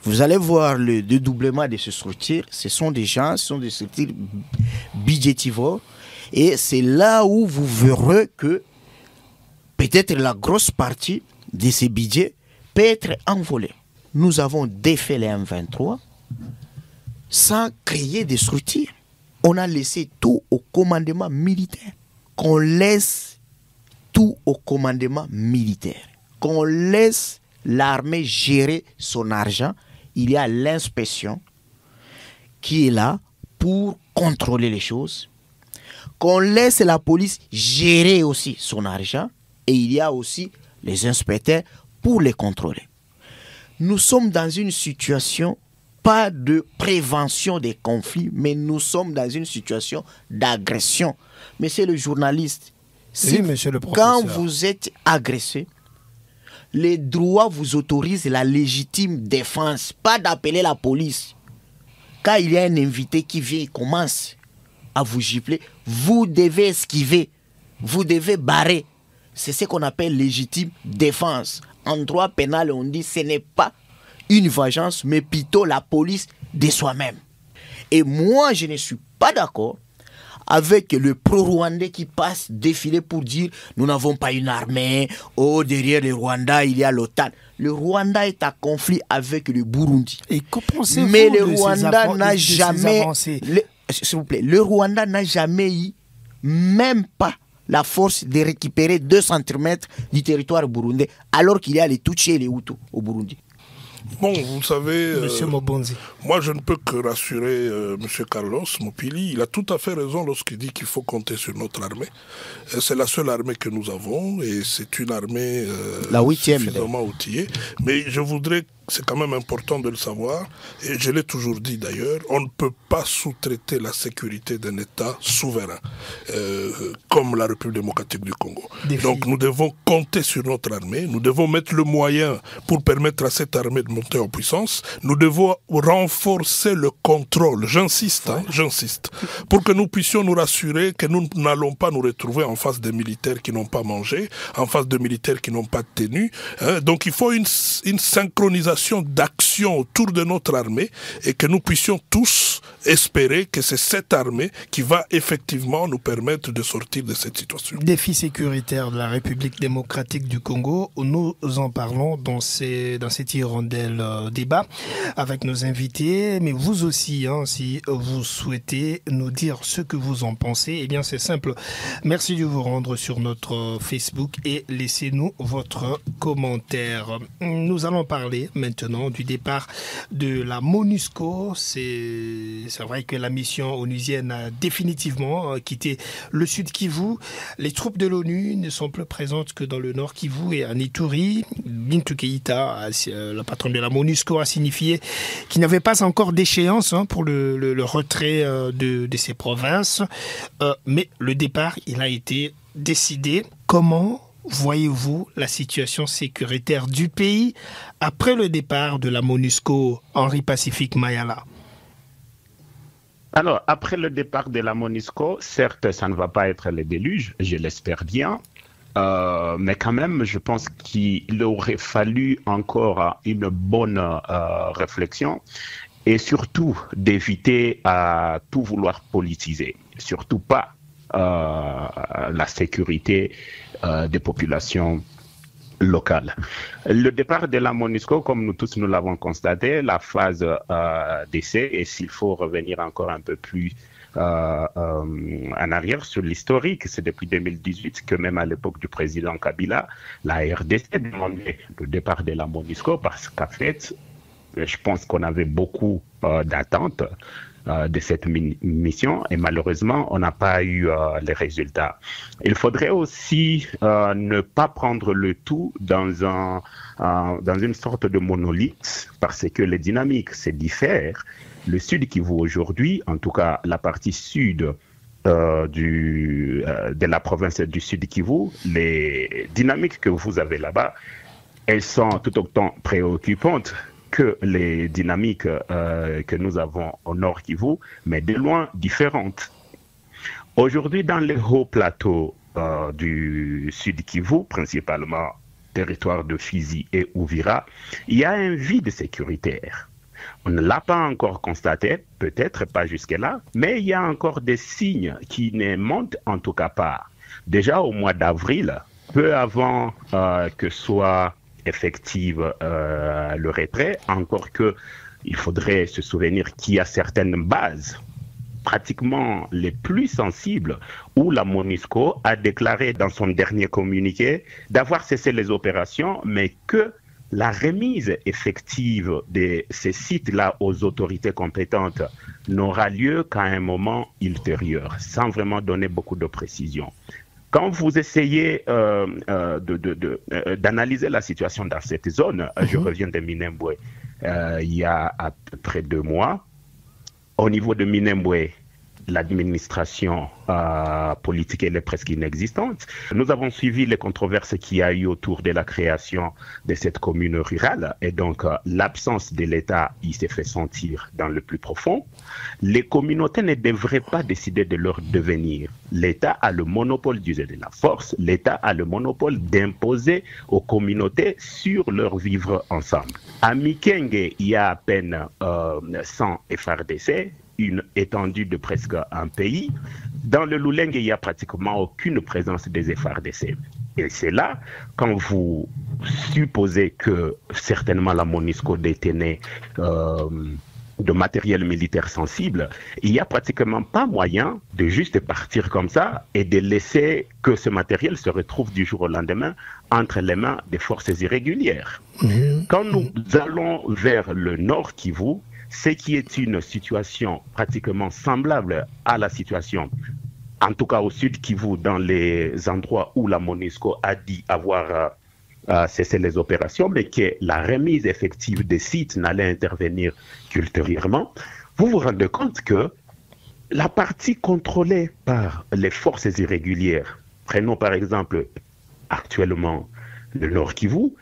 Vous allez voir le dédoublement de ces structures. Ce sont des gens, ce sont des structures budgétivores Et c'est là où vous verrez que peut-être la grosse partie de ces budgets peut être envolée. Nous avons défait les M23 sans créer des structures. On a laissé tout au commandement militaire. Qu'on laisse tout au commandement militaire. Qu'on laisse l'armée gérer son argent. Il y a l'inspection qui est là pour contrôler les choses. Qu'on laisse la police gérer aussi son argent. Et il y a aussi les inspecteurs pour les contrôler. Nous sommes dans une situation, pas de prévention des conflits, mais nous sommes dans une situation d'agression. Monsieur le journaliste, oui, monsieur le professeur. Quand vous êtes agressé, les droits vous autorisent la légitime défense, pas d'appeler la police. Quand il y a un invité qui vient et commence à vous gifler, vous devez esquiver, vous devez barrer. C'est ce qu'on appelle légitime défense. En droit pénal, on dit que ce n'est pas une vengeance, mais plutôt la police de soi-même. Et moi, je ne suis pas d'accord avec le pro-rwandais qui passe défiler pour dire nous n'avons pas une armée, oh derrière le Rwanda il y a l'OTAN. Le Rwanda est en conflit avec le Burundi. Et que pensez-vous mais le de Rwanda n'a jamais, s'il vous plaît, le Rwanda n'a jamais eu, même pas la force de récupérer 2 cm du territoire burundais, alors qu'il y a les Tutsis et les Hutus au Burundi. Bon, vous savez, Monsieur Mobonzi. Moi je ne peux que rassurer Monsieur Carlos Mopili. Il a tout à fait raison lorsqu'il dit qu'il faut compter sur notre armée. C'est la seule armée que nous avons et c'est une armée la 8e, suffisamment outillée. Mais je voudrais, c'est quand même important de le savoir, et je l'ai toujours dit d'ailleurs, on ne peut pas sous-traiter la sécurité d'un État souverain, comme la République démocratique du Congo. Donc nous devons compter sur notre armée, nous devons mettre le moyen pour permettre à cette armée de monter en puissance, nous devons renforcer le contrôle, j'insiste, pour que nous puissions nous rassurer que nous n'allons pas nous retrouver en face des militaires qui n'ont pas mangé, en face de militaires qui n'ont pas de tenue. Donc il faut une synchronisation d'action autour de notre armée et que nous puissions tous espérer que c'est cette armée qui va effectivement nous permettre de sortir de cette situation. Défi sécuritaire de la République démocratique du Congo, nous en parlons dans cette hirondelle débat avec nos invités, mais vous aussi, si vous souhaitez nous dire ce que vous en pensez, eh bien c'est simple. Merci de vous rendre sur notre Facebook et laissez-nous votre commentaire. Nous allons parler maintenant du départ de la MONUSCO. C'est vrai que la mission onusienne a définitivement quitté le sud Kivu. Les troupes de l'ONU ne sont plus présentes que dans le nord Kivu et à Ituri. Bintou Keïta, la patronne de la MONUSCO, a signifié qu'il n'y avait pas encore d'échéance pour le retrait de ces provinces. Mais le départ, il a été décidé. Comment voyez-vous la situation sécuritaire du pays après le départ de la MONUSCO, Henri Pacifique Mayala? Alors, après le départ de la MONUSCO, certes, ça ne va pas être le déluge, je l'espère bien, mais quand même, je pense qu'il aurait fallu encore une bonne réflexion et surtout d'éviter à tout vouloir politiser, surtout pas la sécurité des populations locales. Le départ de la MONUSCO, comme nous tous nous l'avons constaté, la phase d'essai, et s'il faut revenir encore un peu plus en arrière sur l'historique, c'est depuis 2018 que même à l'époque du président Kabila, la RDC demandait le départ de la MONUSCO parce qu'en fait, je pense qu'on avait beaucoup d'attentes de cette mission et malheureusement on n'a pas eu les résultats. Il faudrait aussi ne pas prendre le tout dans une sorte de monolithe parce que les dynamiques se diffèrent. Le Sud Kivu aujourd'hui, en tout cas la partie sud de la province du Sud Kivu, les dynamiques que vous avez là-bas, elles sont tout autant préoccupantes que les dynamiques que nous avons au Nord Kivu, mais de loin différentes. Aujourd'hui, dans les hauts plateaux du Sud Kivu, principalement territoire de Fizi et Uvira, il y a un vide sécuritaire. On ne l'a pas encore constaté, peut-être pas jusque-là, mais il y a encore des signes qui ne montent en tout cas pas. Déjà au mois d'avril, peu avant que soit effective le retrait, encore que il faudrait se souvenir qu'il y a certaines bases pratiquement les plus sensibles où la MONUSCO a déclaré dans son dernier communiqué d'avoir cessé les opérations, mais que la remise effective de ces sites-là aux autorités compétentes n'aura lieu qu'à un moment ultérieur, sans vraiment donner beaucoup de précisions. Quand vous essayez d'analyser la situation dans cette zone, je reviens de Minembwe, il y a à peu près 2 mois, au niveau de Minembwe, l'administration politique elle est presque inexistante. Nous avons suivi les controverses qu'il y a eu autour de la création de cette commune rurale et donc l'absence de l'État, il s'est fait sentir dans le plus profond. Les communautés ne devraient pas décider de leur devenir. L'État a le monopole d'user de la force, l'État a le monopole d'imposer aux communautés sur leur vivre ensemble. À Mikenge, il y a à peine 100 FRDC, une étendue de presque un pays. Dans le Lulenge, il n'y a pratiquement aucune présence des FRDC. Et c'est là, quand vous supposez que certainement la MONUSCO détenait de matériel militaire sensible, il n'y a pratiquement pas moyen de juste partir comme ça et de laisser que ce matériel se retrouve du jour au lendemain entre les mains des forces irrégulières. Quand nous allons vers le nord Kivu, ce qui est une situation pratiquement semblable à la situation, en tout cas au sud Kivu, dans les endroits où la MONUSCO a dit avoir cessé les opérations, mais que la remise effective des sites n'allait intervenir qu'ultérieurement, vous vous rendez compte que la partie contrôlée par les forces irrégulières, prenons par exemple actuellement le nord Kivu,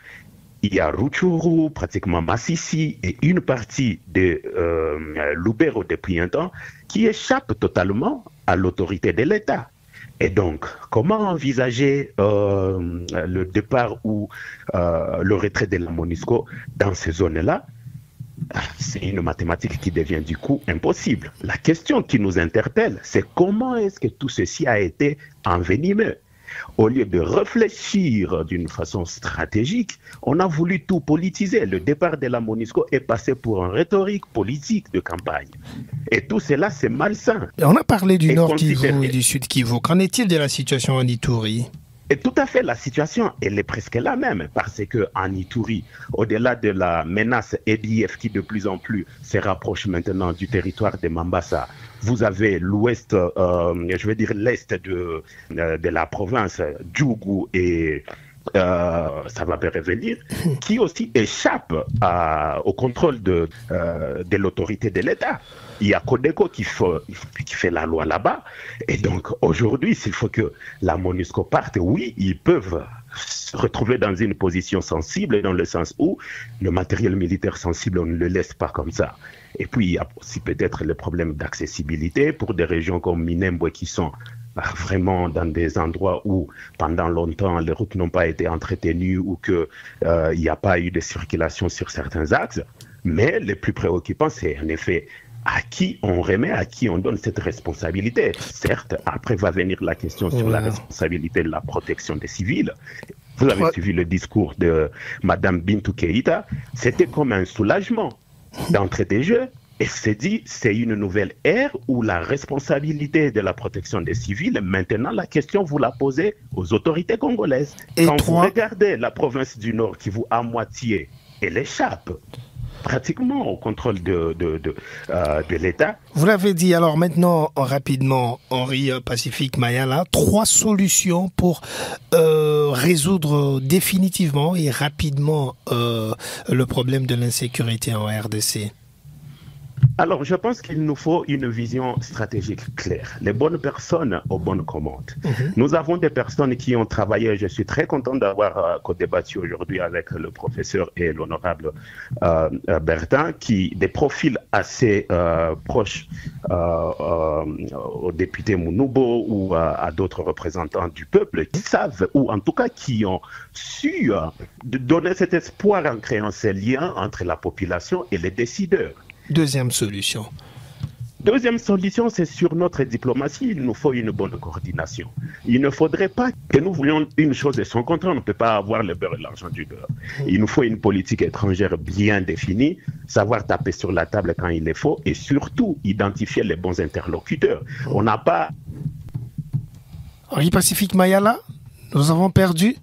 il y a Rutshuru, pratiquement Massissi et une partie de Lubero depuis un temps qui échappe totalement à l'autorité de l'État. Et donc, comment envisager le départ ou le retrait de la MONUSCO dans ces zones-là? C'est une mathématique qui devient du coup impossible. La question qui nous interpelle, c'est comment est-ce que tout ceci a été envenimé? Au lieu de réfléchir d'une façon stratégique, on a voulu tout politiser. Le départ de la MONUSCO est passé pour une rhétorique politique de campagne. Et tout cela, c'est malsain. On a parlé du Nord Kivu et du Sud Kivu. Qu'en est-il de la situation en Ituri? Et tout à fait, la situation, elle est presque la même, parce qu'en Ituri, au-delà de la menace EDF qui de plus en plus se rapproche maintenant du territoire de Mambasa, vous avez l'ouest, je veux dire l'est de la province, Djougou et ça va me revenir, qui aussi échappe au contrôle de l'autorité de l'État. Il y a Codeco qui fait la loi là-bas. Et donc, aujourd'hui, s'il faut que la MONUSCO parte, oui, ils peuvent se retrouver dans une position sensible, dans le sens où le matériel militaire sensible, on ne le laisse pas comme ça. Et puis, il y a aussi peut-être le problème d'accessibilité pour des régions comme Minembwe qui sont vraiment dans des endroits où pendant longtemps les routes n'ont pas été entretenues ou qu'il n'y a pas eu de circulation sur certains axes. Mais le plus préoccupant, c'est en effet à qui on remet, à qui on donne cette responsabilité. Certes, après va venir la question sur la responsabilité de la protection des civils. Vous avez suivi le discours de Mme Bintou Keïta. C'était comme un soulagement d'entrée des jeux. Et c'est dit, c'est une nouvelle ère où la responsabilité de la protection des civils, maintenant la question vous la posez aux autorités congolaises. Et quand vous regardez la province du Nord qui vous à moitié, elle échappe pratiquement au contrôle de l'État. Vous l'avez dit, alors maintenant, rapidement, Henri Pacifique Mayala, 3 solutions pour résoudre définitivement et rapidement le problème de l'insécurité en RDC. Alors, je pense qu'il nous faut une vision stratégique claire. Les bonnes personnes aux bonnes commandes. Nous avons des personnes qui ont travaillé. Je suis très content d'avoir co-débattu aujourd'hui avec le professeur et l'honorable Bertin, des profils assez proches au député Mounoubo ou à d'autres représentants du peuple qui savent, ou en tout cas qui ont su donner cet espoir en créant ces liens entre la population et les décideurs. Deuxième solution. Deuxième solution, c'est sur notre diplomatie. Il nous faut une bonne coordination. Il ne faudrait pas que nous voulions une chose et son contraire. On ne peut pas avoir le beurre et l'argent du beurre. Il nous faut une politique étrangère bien définie, savoir taper sur la table quand il est faut et surtout identifier les bons interlocuteurs. On n'a pas... Henri Pacifique Mayala, nous avons perdu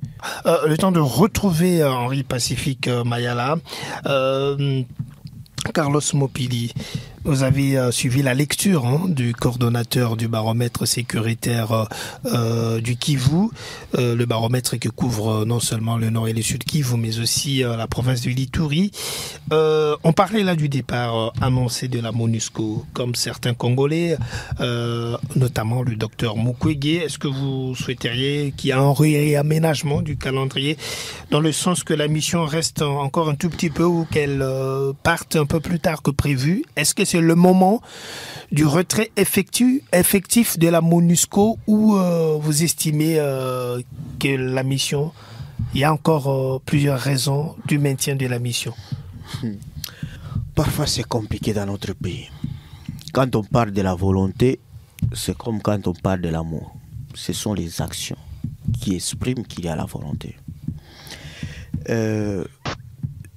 le temps de retrouver Henri Pacifique Mayala. Carlos Mopili, vous avez suivi la lecture du coordonnateur du baromètre sécuritaire du Kivu, le baromètre qui couvre non seulement le nord et le sud Kivu, mais aussi la province du Lituri. On parlait là du départ annoncé de la MONUSCO, comme certains Congolais, notamment le docteur Mukwege. Est-ce que vous souhaiteriez qu'il y ait un réaménagement du calendrier dans le sens que la mission reste encore un tout petit peu ou qu'elle parte un peu plus tard que prévu? Est-ce que c'est le moment du retrait effectif de la MONUSCO ou vous estimez que la mission, il y a encore plusieurs raisons du maintien de la mission? Parfois c'est compliqué dans notre pays. Quand on parle de la volonté, c'est comme quand on parle de l'amour. Ce sont les actions qui expriment qu'il y a la volonté.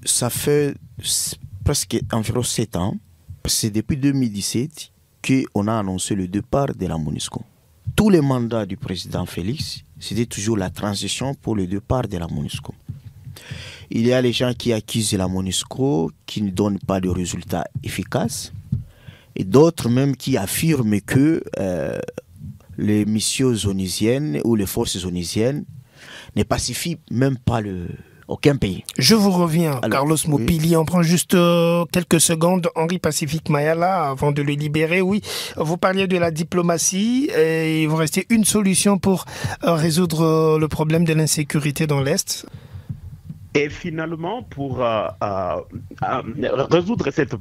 Ça fait presque environ 7 ans. C'est depuis 2017 qu'on a annoncé le départ de la MONUSCO. Tous les mandats du président Félix, c'était toujours la transition pour le départ de la MONUSCO. Il y a les gens qui accusent la MONUSCO, qui ne donnent pas de résultats efficaces, et d'autres même qui affirment que les missions onisiennes ou les forces onisiennes ne pacifient même pas aucun pays. Je vous reviens, alors, Carlos Mopili. Oui. On prend juste quelques secondes. Henri Pacifique Mayala, avant de le libérer, oui. Vous parliez de la diplomatie et il vous restait une solution pour résoudre le problème de l'insécurité dans l'Est. Et finalement, pour résoudre cette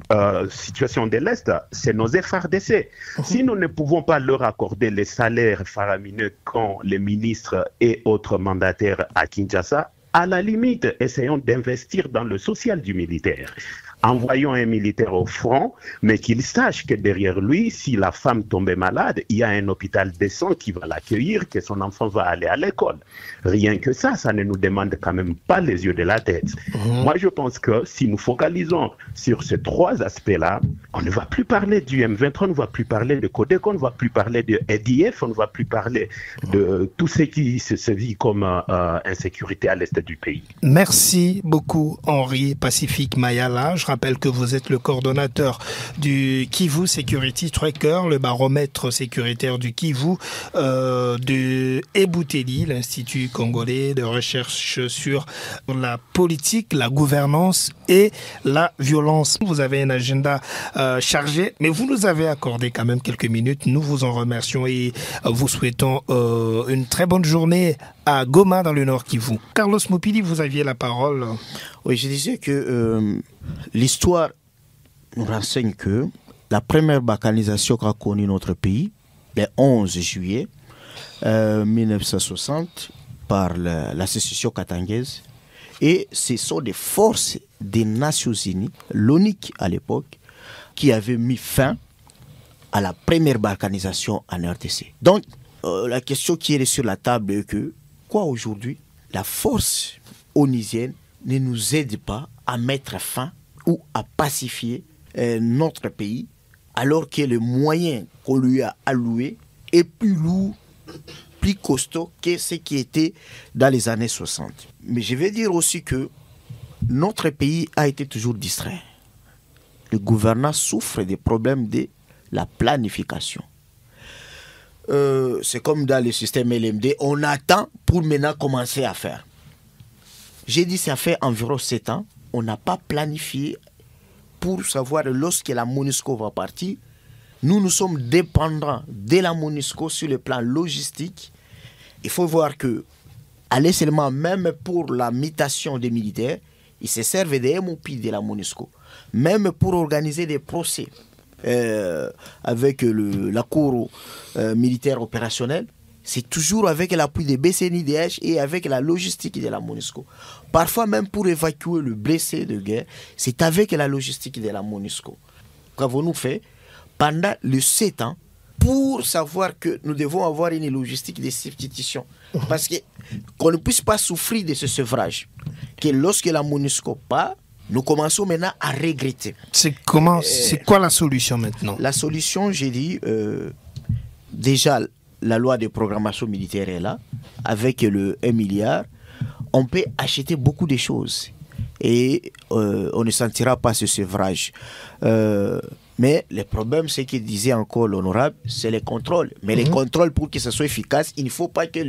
situation de l'Est, c'est nos FRDC. Si nous ne pouvons pas leur accorder les salaires faramineux qu'ont les ministres et autres mandataires à Kinshasa, à la limite, essayons d'investir dans le social du militaire. Envoyons un militaire au front, mais qu'il sache que derrière lui, si la femme tombait malade, il y a un hôpital décent qui va l'accueillir, que son enfant va aller à l'école. Rien que ça ne nous demande quand même pas les yeux de la tête. Moi, je pense que si nous focalisons sur ces 3 aspects-là, on ne va plus parler du M23, on ne va plus parler de Codeco, on ne va plus parler de EDF, on ne va plus parler de tout ce qui se vit comme insécurité à l'est du pays. Merci beaucoup, Henri Pacifique Mayala. Je rappelle que vous êtes le coordonnateur du Kivu Security Tracker, le baromètre sécuritaire du Kivu, de Ebouteli, l'Institut congolais de recherche sur la politique, la gouvernance et la violence. Vous avez un agenda chargé, mais vous nous avez accordé quand même quelques minutes. Nous vous en remercions et vous souhaitons une très bonne journée à Goma, dans le Nord Kivu. Carlos Mopili, vous aviez la parole. Oui, je disais que l'histoire nous renseigne que la première balkanisation qu'a connue notre pays, le 11 juillet 1960, par la sécession katangaise, et ce sont des forces des Nations Unies, l'ONIC à l'époque, qui avaient mis fin à la première balkanisation en RDC. Donc, la question qui est sur la table est que, quoi aujourd'hui, la force onisienne ne nous aide pas à mettre fin ou à pacifier notre pays, alors que le moyen qu'on lui a alloué est plus lourd, plus costaud que ce qui était dans les années 60. Mais je vais dire aussi que notre pays a été toujours distrait. Le gouvernement souffre des problèmes de la planification. C'est comme dans le système LMD, on attend pour maintenant commencer à faire. J'ai dit ça fait environ 7 ans, on n'a pas planifié pour savoir lorsque la MONUSCO va partir. Nous sommes dépendants de la MONUSCO sur le plan logistique. Il faut voir que, aller seulement, même pour la mutation des militaires, ils se servent des MOP de la MONUSCO. Même pour organiser des procès avec la cour militaire opérationnelle, c'est toujours avec l'appui des BCNIDH et avec la logistique de la MONUSCO. Parfois même pour évacuer le blessé de guerre, c'est avec la logistique de la MONUSCO. Qu'avons-nous fait pendant les 7 ans pour savoir que nous devons avoir une logistique de substitution? Parce qu'on ne puisse pas souffrir de ce sevrage. Que lorsque la MONUSCO part, nous commençons maintenant à regretter. C'est quoi la solution maintenant? La solution, j'ai dit, déjà, la loi de programmation militaire est là, avec le 1 milliard. On peut acheter beaucoup de choses et on ne sentira pas ce sevrage. Mais le problème, c'est qu'il disait encore l'honorable, c'est les contrôles. Mais les contrôles, pour que ce soit efficace, il ne faut pas que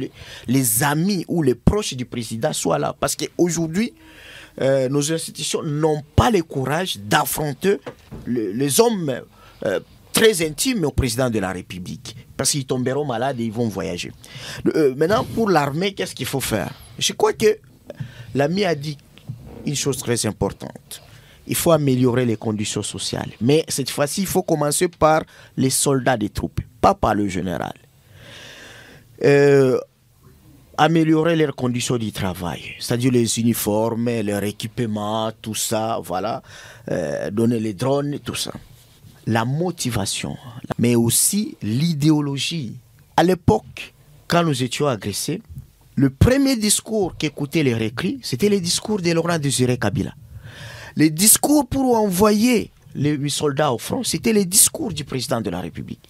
les amis ou les proches du président soient là. Parce qu'aujourd'hui, nos institutions n'ont pas le courage d'affronter les hommes très intimes au président de la République. Parce qu'ils tomberont malades et ils vont voyager. Maintenant, pour l'armée, qu'est-ce qu'il faut faire? Je crois que l'ami a dit une chose très importante. Il faut améliorer les conditions sociales. Mais cette fois-ci, il faut commencer par les soldats des troupes, pas par le général. Améliorer leurs conditions de travail, c'est-à-dire les uniformes, leur équipement, tout ça, voilà. Donner les drones, tout ça. La motivation, mais aussi l'idéologie. À l'époque, quand nous étions agressés, le premier discours qu'écoutaient les recrues, c'était le discours de Laurent Désiré Kabila. Les discours pour envoyer les soldats au front, c'était les discours du président de la République.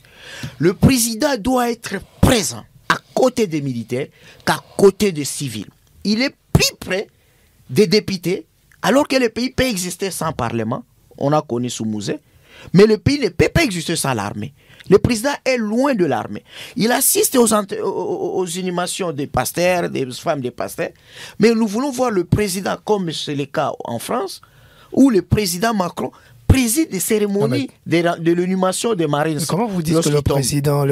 Le président doit être présent à côté des militaires qu'à côté des civils. Il est plus près des députés, alors que le pays peut exister sans parlement. On a connu Soumouzé, mais le pays ne peut pas exister sans l'armée. Le président est loin de l'armée. Il assiste aux inhumations des pasteurs, des femmes des pasteurs, mais nous voulons voir le président, comme c'est le cas en France, où le président Macron préside des cérémonies de l'inhumation des marines. Comment vous dites que le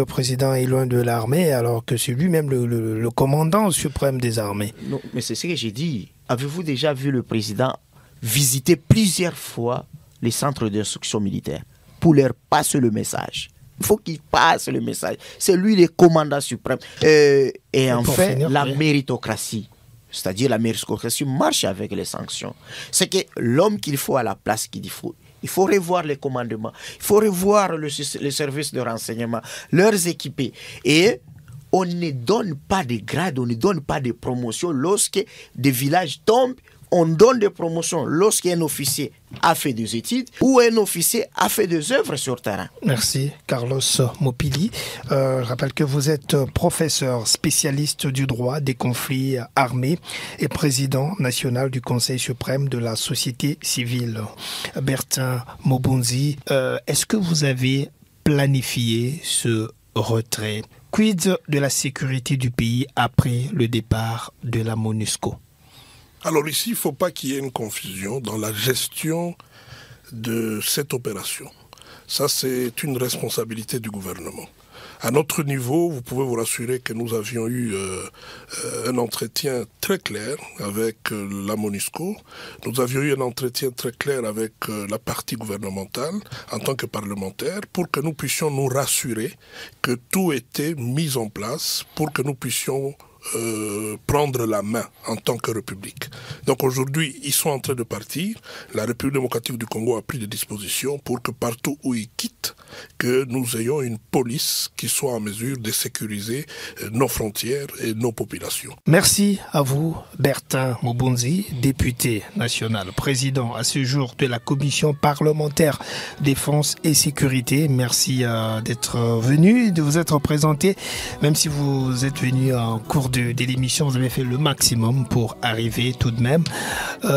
président est loin de l'armée alors que c'est lui-même le commandant suprême des armées? Non, mais c'est ce que j'ai dit. Avez-vous déjà vu le président visiter plusieurs fois les centres d'instruction militaire pour leur passer le message? Il faut qu'il passe le message. C'est lui le commandant suprême. Et enfin, la méritocratie. C'est-à-dire la méritocratie marche avec les sanctions. C'est que l'homme qu'il faut à la place qu'il faut. Il faut revoir les commandements. Il faut revoir les services de renseignement, leurs équipés. Et on ne donne pas de grades, on ne donne pas de promotions lorsque des villages tombent. On donne des promotions lorsqu'un officier a fait des études ou un officier a fait des œuvres sur terrain. Merci, Carlos Mopili. Je rappelle que vous êtes professeur spécialiste du droit des conflits armés et président national du Conseil suprême de la société civile. Bertin Mobonzi, est-ce que vous avez planifié ce retrait? Quid de la sécurité du pays après le départ de la MONUSCO? Alors ici, il ne faut pas qu'il y ait une confusion dans la gestion de cette opération. Ça, c'est une responsabilité du gouvernement. À notre niveau, vous pouvez vous rassurer que nous avions eu un entretien très clair avec la MONUSCO. Nous avions eu un entretien très clair avec la partie gouvernementale en tant que parlementaire pour que nous puissions nous rassurer que tout était mis en place pour que nous puissions prendre la main en tant que République. Donc aujourd'hui, ils sont en train de partir. La République démocratique du Congo a pris des dispositions pour que partout où ils quittent, que nous ayons une police qui soit en mesure de sécuriser nos frontières et nos populations. Merci à vous, Bertin Mobonzi, député national, président à ce jour de la Commission parlementaire défense et sécurité. Merci d'être venu, de vous être présenté. Même si vous êtes venu en cours de l'émission, vous avez fait le maximum pour arriver tout de même.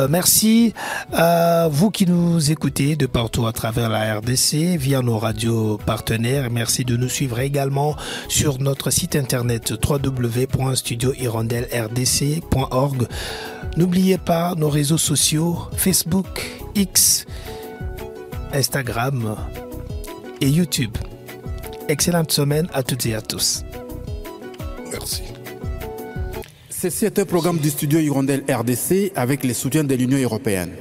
Merci à vous qui nous écoutez de partout à travers la RDC via nos radios partenaires. Merci de nous suivre également sur notre site internet www.studiohirondellerdc.org. N'oubliez pas nos réseaux sociaux Facebook, X, Instagram et YouTube. Excellente semaine à toutes et à tous. Merci. Ceci est un programme du studio Hirondelle RDC avec les soutiens de l'Union européenne.